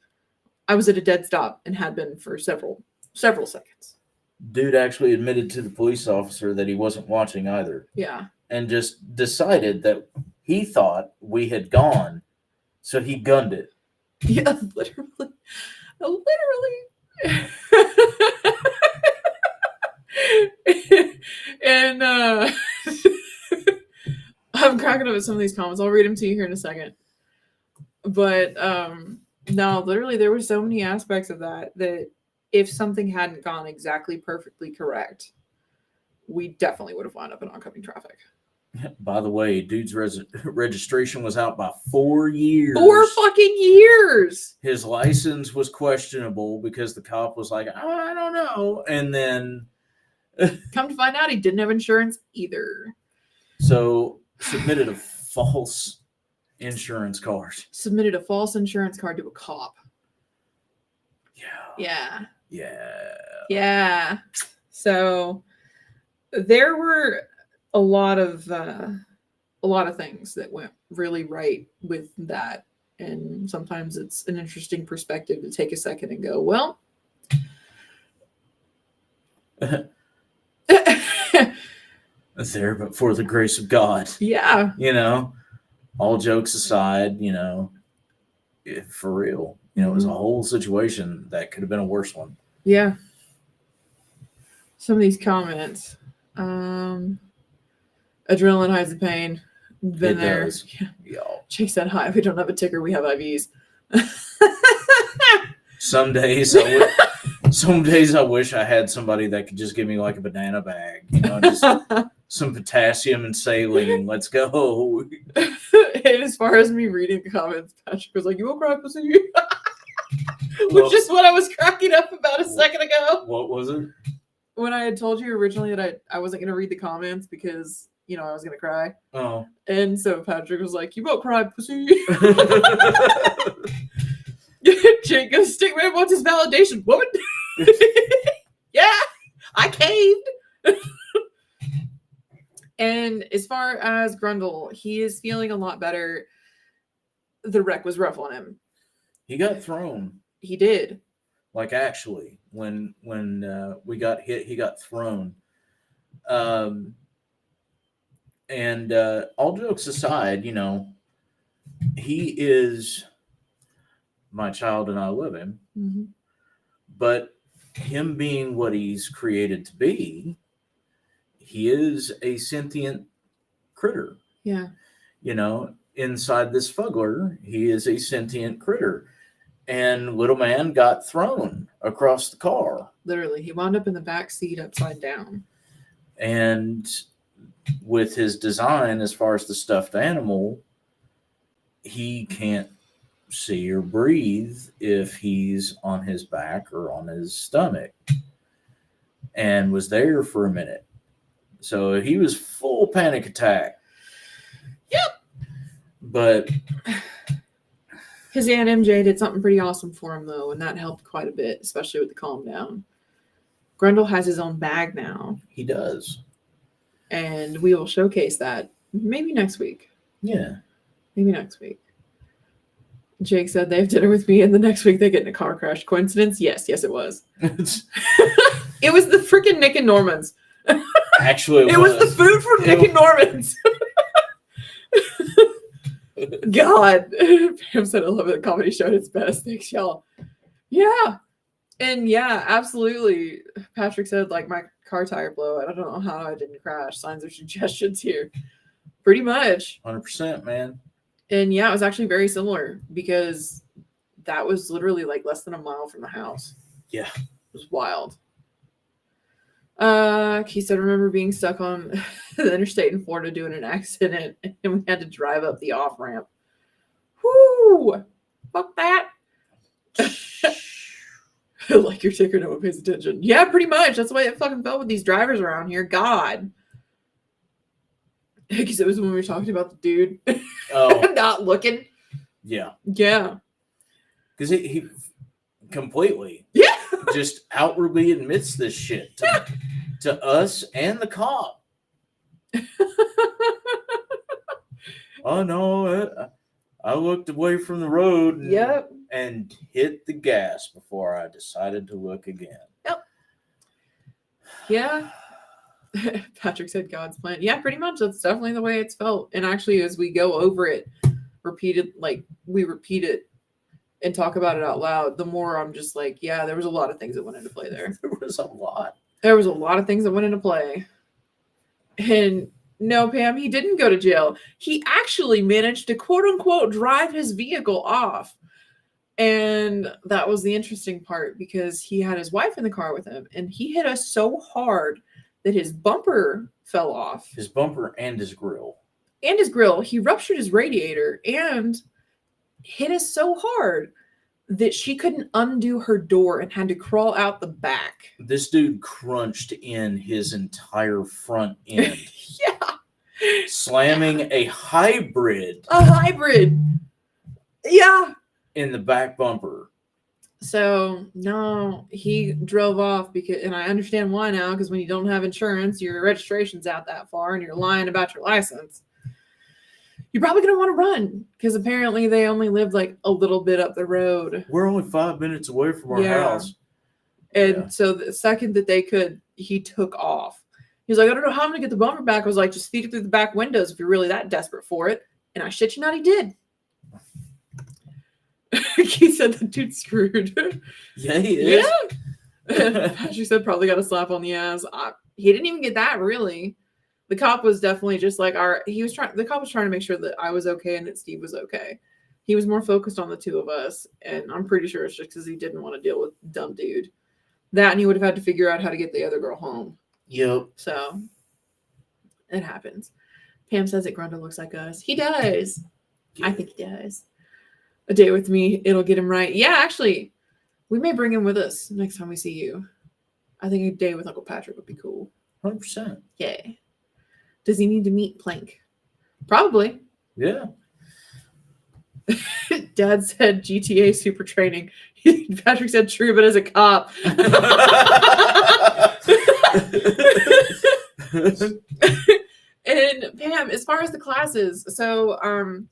I was at a dead stop and had been for several seconds. Dude actually admitted to the police officer that he wasn't watching either. Yeah. And just decided that he thought we had gone, so he gunned it. Yeah, literally. And I'm cracking up at some of these comments. I'll read them to you here in a second. But no, literally there were so many aspects of that if something hadn't gone exactly perfectly correct, we definitely would have wound up in oncoming traffic. By the way, dude's registration was out by 4 years. 4 fucking years! His license was questionable because the cop was like, I don't know. And then... come to find out, he didn't have insurance either. So, submitted a false insurance card. Submitted a false insurance card to a cop. Yeah. So there were a lot of a lot of things that went really right with that. And sometimes it's an interesting perspective to take a second and go, well, there, but for the grace of God, yeah. you know, all jokes aside, for real, it was a whole situation that could have been a worse one. Yeah. Some of these comments. Adrenaline hides the pain. Been It there. does. Yeah. Y'all. Jake said, hi, we don't have a ticker, we have IVs. Some days I wish I had somebody that could just give me like a banana bag, just some potassium and saline. Let's go. And as far as me reading the comments, Patrick was like, you will cry, pussy. Which is what I was cracking up about a second ago. What was it? When I had told you originally that I wasn't going to read the comments because, I was going to cry. Oh. And so Patrick was like, you won't cry, pussy. Jake goes, Stickman wants his validation, woman. Yeah, I caved. And as far as Grundle, he is feeling a lot better. The wreck was rough on him. He got thrown. He did. Like, actually, when we got hit, he got thrown. And all jokes aside, he is my child and I love him. Mm-hmm. But him being what he's created to be, he is a sentient critter. Yeah. Inside this Fuggler, he is a sentient critter. And little man got thrown across the car. Literally, he wound up in the back seat upside down. And with his design, as far as the stuffed animal, he can't see or breathe if he's on his back or on his stomach, and was there for a minute. So he was full panic attack. Yep. But his Aunt MJ did something pretty awesome for him, though, and that helped quite a bit, especially with the calm down. Grundle has his own bag now. He does. And we will showcase that maybe next week. Yeah. Maybe next week. Jake said they have dinner with me, and the next week they get in a car crash. Coincidence? Yes, it was. It was the freaking Nick and Norman's. Actually, it was the food from Nick and Norman's. God. Pam said, I love it. The comedy show at its best. Thanks, y'all. Yeah. And yeah, absolutely. Patrick said, like, my car tire blow. I don't know how I didn't crash. Signs or suggestions here. Pretty much. 100%, man. And yeah, it was actually very similar because that was literally like less than a mile from the house. Yeah. It was wild. He said, remember being stuck on the interstate in Florida doing an accident and we had to drive up the off ramp. Whoo! Fuck that. Like your ticker, no one pays attention. Yeah, pretty much. That's the way it fucking felt with these drivers around here. God. Because it was when we were talking about the dude not looking. Yeah. Yeah. Because he completely just outwardly admits this shit to us and the cop. Oh, no. I looked away from the road and hit the gas before I decided to look again. Yep. Yeah. Patrick said God's plan. Yeah, pretty much. That's definitely the way it's felt. And actually, as we go over it, we repeat it and talk about it out loud, the more I'm just like, yeah, there was a lot of things that went into play there. There was a lot. There was a lot of things that went into play. And no, Pam, he didn't go to jail. He actually managed to, quote unquote, drive his vehicle off. And that was the interesting part because he had his wife in the car with him and he hit us so hard that his bumper fell off. His bumper and his grill. And his grill. He ruptured his radiator and hit us so hard that she couldn't undo her door and had to crawl out the back. This dude crunched in his entire front end. Yeah. Slamming a hybrid. A hybrid. Yeah. In the back bumper. So, no, he drove off because, and I understand why now, because when you don't have insurance, your registration's out that far and you're lying about your license. you're probably going to want to run because apparently they only lived like a little bit up the road. We're only 5 minutes away from our Yeah. house. And Yeah. so the second that they could, he took off. He was like, I don't know how I'm going to get the bumper back. I was like, just feed it through the back windows if you're really that desperate for it. And I shit you not, he did. He said the dude's screwed. Yeah, he is. Yeah. Patrick said probably got a slap on the ass. He didn't even get that really. The cop was definitely just like the cop was trying to make sure that I was okay and that Steve was okay. He was more focused on the two of us. And I'm pretty sure it's just because he didn't want to deal with dumb dude. That and he would have had to figure out how to get the other girl home. Yep. So it happens. Pam says that Grundle looks like us. He does. I think he does. A day with me, it'll get him right. Yeah, actually, we may bring him with us next time we see you. I think a day with Uncle Patrick would be cool. 100%. Yeah. Does he need to meet Plank? Probably. Yeah. Dad said GTA super training. Patrick said true, but as a cop. And Pam, as far as the classes, so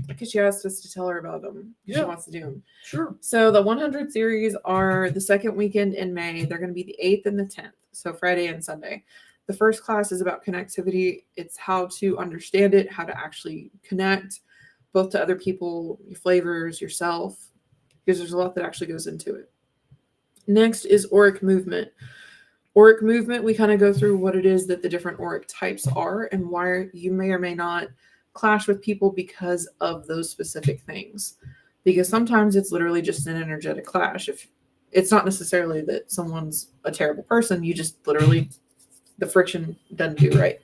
because she asked us to tell her about them. Yeah. She wants to do them. Sure. So the 100 series are the second weekend in May. They're going to be the 8th and the 10th. So Friday and Sunday. The first class is about connectivity. It's how to understand it, how to actually connect both to other people, your flavors, yourself, because there's a lot that actually goes into it. Next is auric movement. Auric movement, we kind of go through what it is that the different auric types are and why you may or may not clash with people because of those specific things. Because sometimes it's literally just an energetic clash. If it's not necessarily that someone's a terrible person, you just literally, the friction doesn't do right.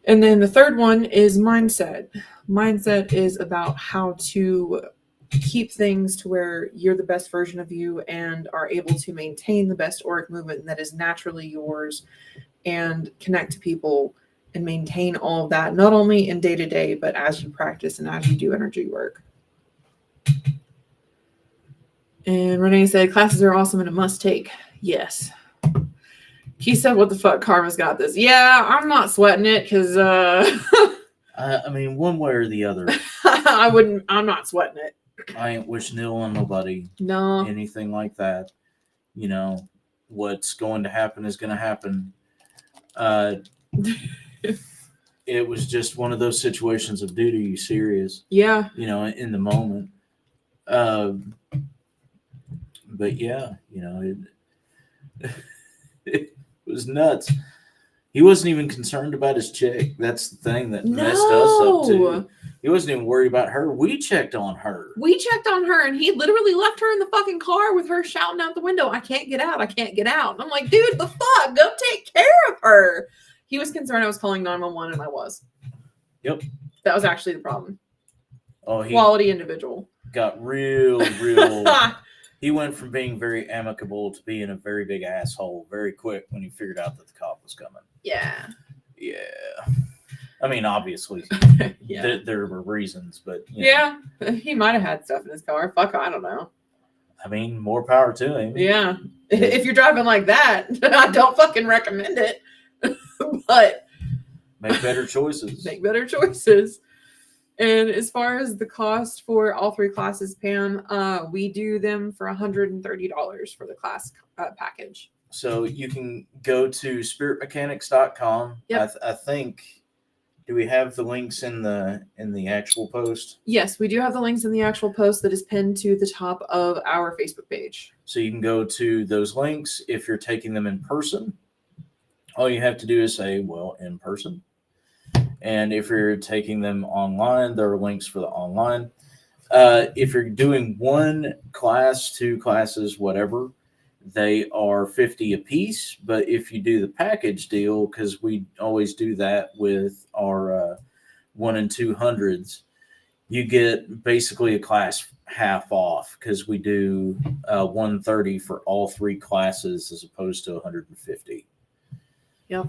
And then the third one is mindset. Mindset is about how to keep things to where you're the best version of you and are able to maintain the best auric movement that is naturally yours and connect to people and maintain all of that, not only in day to day, but as you practice and as you do energy work. And Renee said, classes are awesome and a must take. Yes. He said, what the fuck, Karma's got this. Yeah, I'm not sweating it because I mean, one way or the other. I'm not sweating it. I ain't wishing ill on nobody. No. Anything like that. You know, what's going to happen is going to happen. It was just one of those situations of duty. You serious? Yeah. You know, in the moment. But yeah, you know, it was nuts. He wasn't even concerned about his chick. That's the thing that messed us up too. He wasn't even worried about her. We checked on her. We checked on her, and he literally left her in the fucking car with her shouting out the window, I can't get out. I can't get out. And I'm like, dude, the fuck? Go take care of her. He was concerned I was calling 911, and I was. Yep. That was actually the problem. Oh, he Quality individual. got real. He went from being very amicable to being a very big asshole very quick when he figured out that the cop was coming. Yeah. Yeah. I mean, obviously, Yeah. there were reasons, but you know, Yeah. He might have had stuff in his car. Fuck, I don't know. I mean, more power to him. Yeah. If you're driving like that, I don't fucking recommend it. But Make better choices. make better choices. And as far as the cost for all three classes, Pam, we do them for $130 for the class package. So you can go to spiritmechanics.com. Yep. I think, do we have the links in the actual post? Yes, we do have the links in the actual post that is pinned to the top of our Facebook page. So you can go to those links. If you're taking them in person, all you have to do is say, well, in person. And if you're taking them online, there are links for the online. If you're doing one class, two classes, whatever, they are $50 a piece. But if you do the package deal, because we always do that with our 1 and 200s, you get basically a class half off because we do $130 for all three classes as opposed to $150. Yep.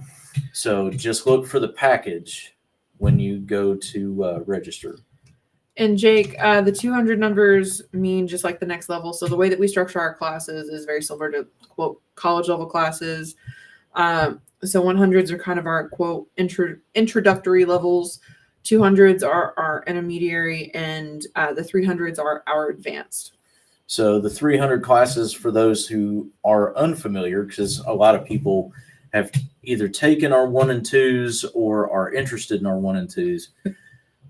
So just look for the package when you go to register. And Jake, the 200 numbers mean just like the next level. So the way that we structure our classes is very similar to, quote, college level classes. So 100s are kind of our, quote, introductory levels. 200s are our intermediary, and the 300s are our advanced. So the 300 classes, for those who are unfamiliar, because a lot of people have either taken our 1 and 2s or are interested in our 1 and 2s.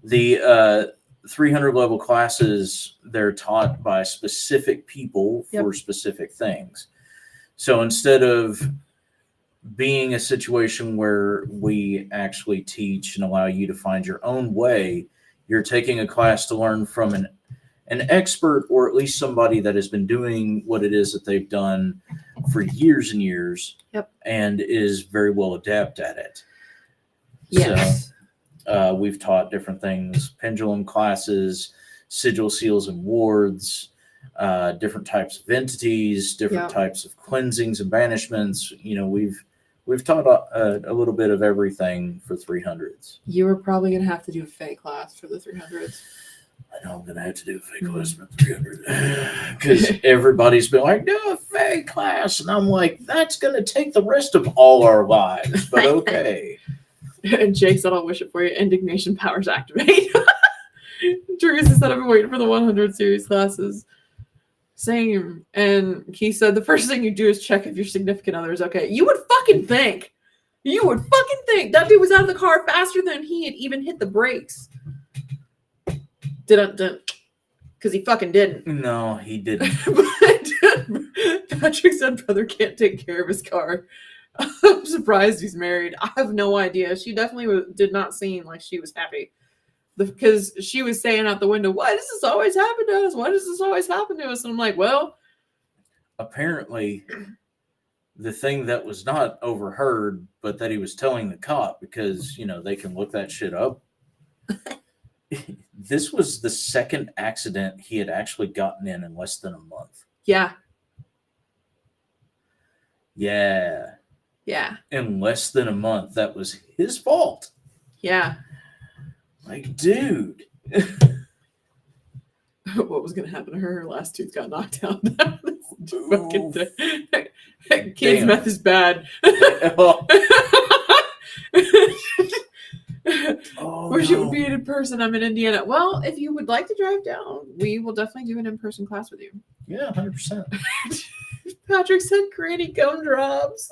The 300 level classes, they're taught by specific people for specific things. So instead of being a situation where we actually teach and allow you to find your own way, you're taking a class to learn from an expert, or at least somebody that has been doing what it is that they've done for years and years, and is very well adept at it. Yes. So we've taught different things: pendulum classes, sigil, seals, and wards, different types of entities, different types of cleansings and banishments. You know, we've taught a little bit of everything for 300s. You were probably going to have to do a Fae class for the 300s. I know I'm going to have to do a Fae class for 300 because everybody's been like, do a Fae class. And I'm like, that's going to take the rest of all our lives, but okay. And Jake said, I'll wish it for you. Indignation powers activate. Teresa said, I've been waiting for the 100 series classes. Same. And he said, the first thing you do is check if your significant other is okay. You would fucking think. You would fucking think. That dude was out of the car faster than he had even hit the brakes. Because he fucking didn't. No, he didn't. But Patrick said brother can't take care of his car. I'm surprised he's married. I have no idea. She definitely did not seem like she was happy. Because she was saying out the window, why does this always happen to us? Why does this always happen to us? And I'm like, well. Apparently, the thing that was not overheard, but that he was telling the cop, because, you know, they can look that shit up. This was the second accident he had actually gotten in less than a month. Yeah. Yeah. Yeah. In less than a month. That was his fault. Yeah. Like, dude. What was going to happen to her? Her last tooth got knocked out. Fucking Kid's meth is bad. Wish it would be in person. I'm in Indiana. Well, if you would like to drive down, we will definitely do an in-person class with you. Yeah, 100%. Patrick said granny gumdrops.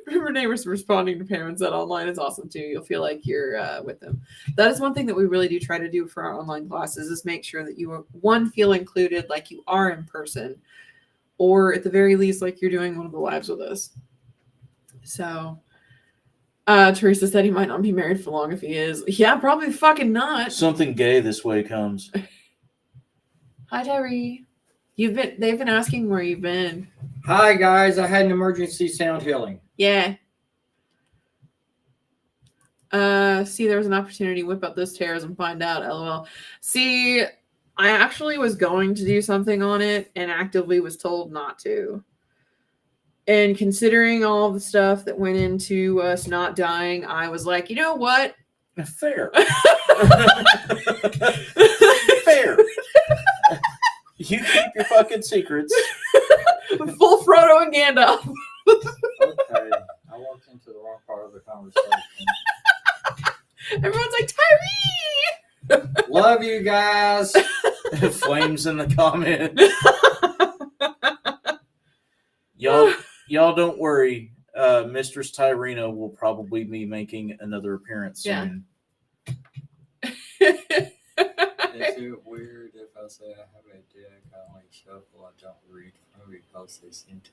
Renee was responding to Pam and said online is awesome too. You'll feel like you're with them. That is one thing that we really do try to do for our online classes, is make sure that you feel included, like you are in person, or at the very least like you're doing one of the lives with us. So Teresa said he might not be married for long if he is. Yeah, probably fucking not. Something gay this way comes. Hi Tyree. They've been asking where you've been. Hi guys, I had an emergency sound healing. Yeah. See, there was an opportunity. Whip up those tears and find out. LOL. See, I actually was going to do something on it and actively was told not to. And considering all the stuff that went into us not dying, I was like, you know what? Fair. Fair. You keep your fucking secrets. Full Frodo and Gandalf. Okay, I walked into the wrong part of the conversation. Everyone's like, Tyree! Love you guys. Flames in the comment. Y'all don't worry. Mistress Tyrena will probably be making another appearance soon. Is it weird if I say I have a deck, I only shuffle, I don't read from because they seem to?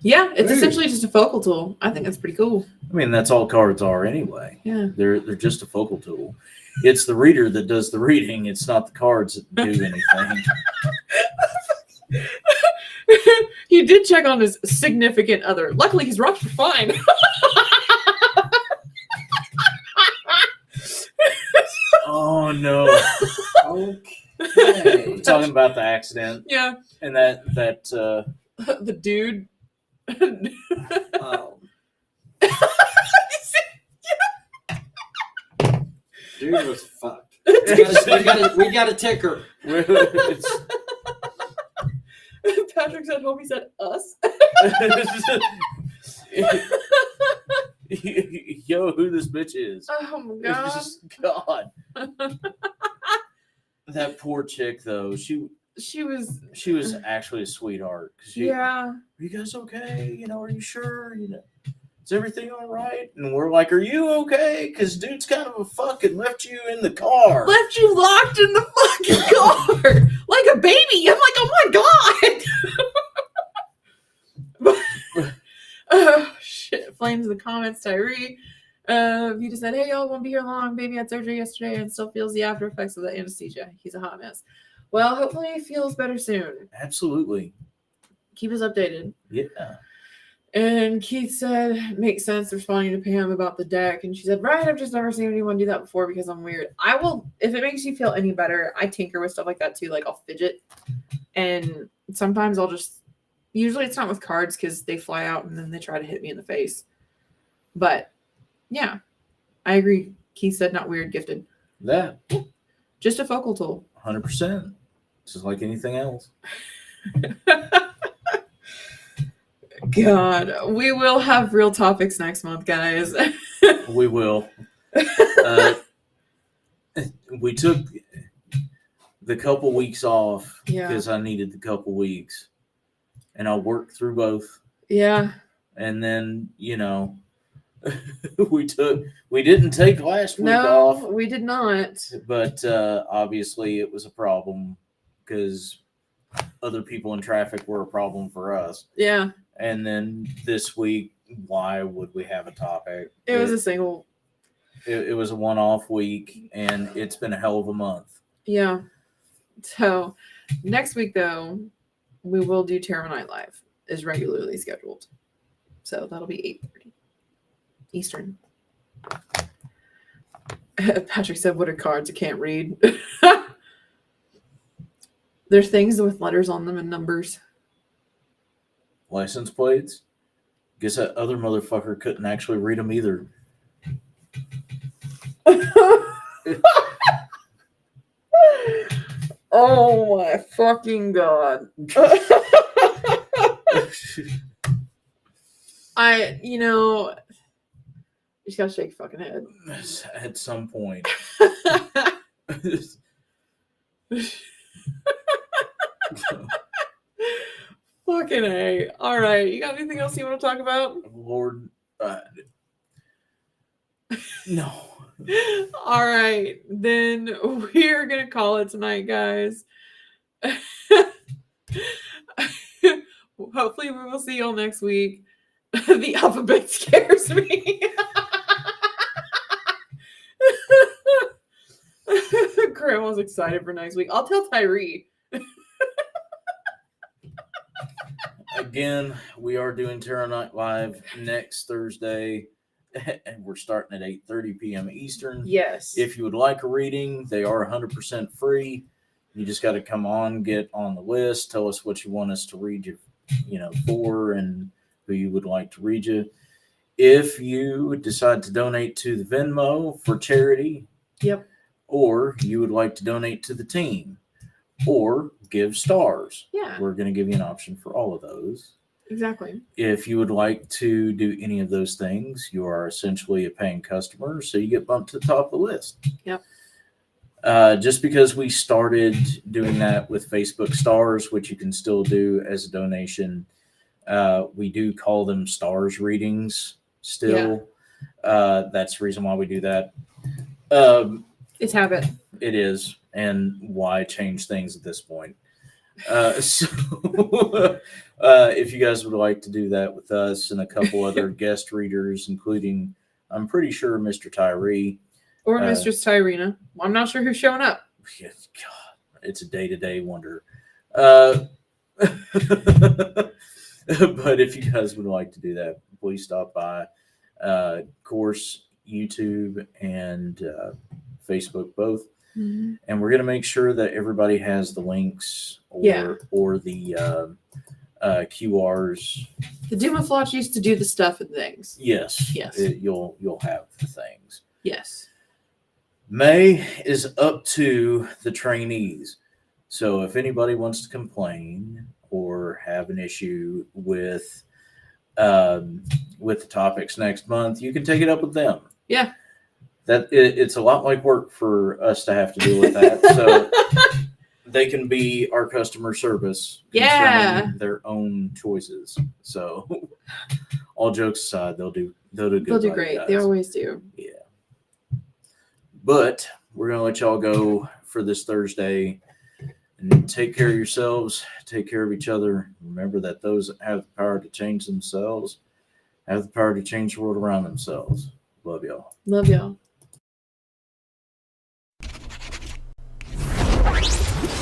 Yeah, it's essentially just a focal tool. I think that's pretty cool. I mean, that's all cards are anyway. Yeah. They're just a focal tool. It's the reader that does the reading. It's not the cards that do anything. He did check on his significant other. Luckily, his rocks were fine. Oh, no. Okay. We're talking about the accident. Yeah. And that The dude. Dude was fucked. We got a ticker. Patrick said, hope he said us. Yo, who this bitch is? Oh my god. Just, God. That poor chick, though. She was actually a sweetheart. yeah. Are you guys okay? Are you sure? Is everything all right? And we're like, are you okay? Because dude's kind of a fuck and left you in the car. Left you locked in the fucking car like a baby. I'm like, oh my god. Shit. Flames in the comments, Tyree. He just said, hey, y'all won't be here long. Baby had surgery yesterday and still feels the after effects of the anesthesia. He's a hot mess. Well, hopefully he feels better soon. Absolutely. Keep us updated. Yeah. And Keith said, makes sense, responding to Pam about the deck. And she said, right, I've just never seen anyone do that before because I'm weird. I will, if it makes you feel any better, I tinker with stuff like that too. Like I'll fidget. And sometimes I'll just, usually it's not with cards because they fly out and then they try to hit me in the face. But yeah, I agree. Keith said, not weird, gifted. That. Just a focal tool. 100%. Just like anything else. God, we will have real topics next month, guys. We will. We took the couple weeks off because I needed the couple weeks, and I worked through both. Yeah. And then we didn't take last week off. No, we did not. But obviously it was a problem because other people in traffic were a problem for us. Yeah. And then this week, why would we have a topic? It was a single. It was a one-off week, and it's been a hell of a month. Yeah. So next week, though, we will do Tarot Night Live is regularly scheduled. So that'll be 8:30 Eastern. Patrick said, what are cards? I can't read. There's things with letters on them and numbers. License plates? Guess that other motherfucker couldn't actually read them either. Oh my fucking god. You just gotta shake your fucking head. At some point. Fucking A. All right. You got anything else you want to talk about? Lord. No. All right. Then we're going to call it tonight, guys. Hopefully we will see y'all next week. The alphabet scares me. Grandma's excited for next week. I'll tell Tyree. Again, we are doing Tarot Night Live next Thursday, and we're starting at 8:30 p.m. Eastern. Yes. If you would like a reading, they are 100% free. You just got to come on, get on the list, tell us what you want us to read you, for, and who you would like to read you. If you decide to donate to the Venmo for charity, yep, or you would like to donate to the team, or give stars. Yeah. We're going to give you an option for all of those. Exactly. If you would like to do any of those things, you are essentially a paying customer, so you get bumped to the top of the list. Yep. Just because we started doing that with Facebook stars, which you can still do as a donation, we do call them stars readings still. Yeah. That's the reason why we do that. It's habit. It is. And why change things at this point? So if you guys would like to do that with us and a couple other guest readers, including, I'm pretty sure, Mr. Tyree. Or Mistress Tyrena. I'm not sure who's showing up. God, it's a day-to-day wonder. But if you guys would like to do that, please stop by. Of course, YouTube and Facebook both. Mm-hmm. And we're going to make sure that everybody has the links or the QRs. The Doomaflotch used to do the stuff and things. Yes. Yes. You'll have the things. Yes. May is up to the trainees. So if anybody wants to complain or have an issue with with the topics next month, you can take it up with them. Yeah. It's a lot like work for us to have to deal with that. So they can be our customer service Yeah. concerning their own choices. So all jokes aside, they'll do good. They'll do by you great. guys. They always do. Yeah. But we're gonna let y'all go for this Thursday. And take care of yourselves. Take care of each other. Remember that those that have the power to change themselves have the power to change the world around themselves. Love y'all. Love y'all.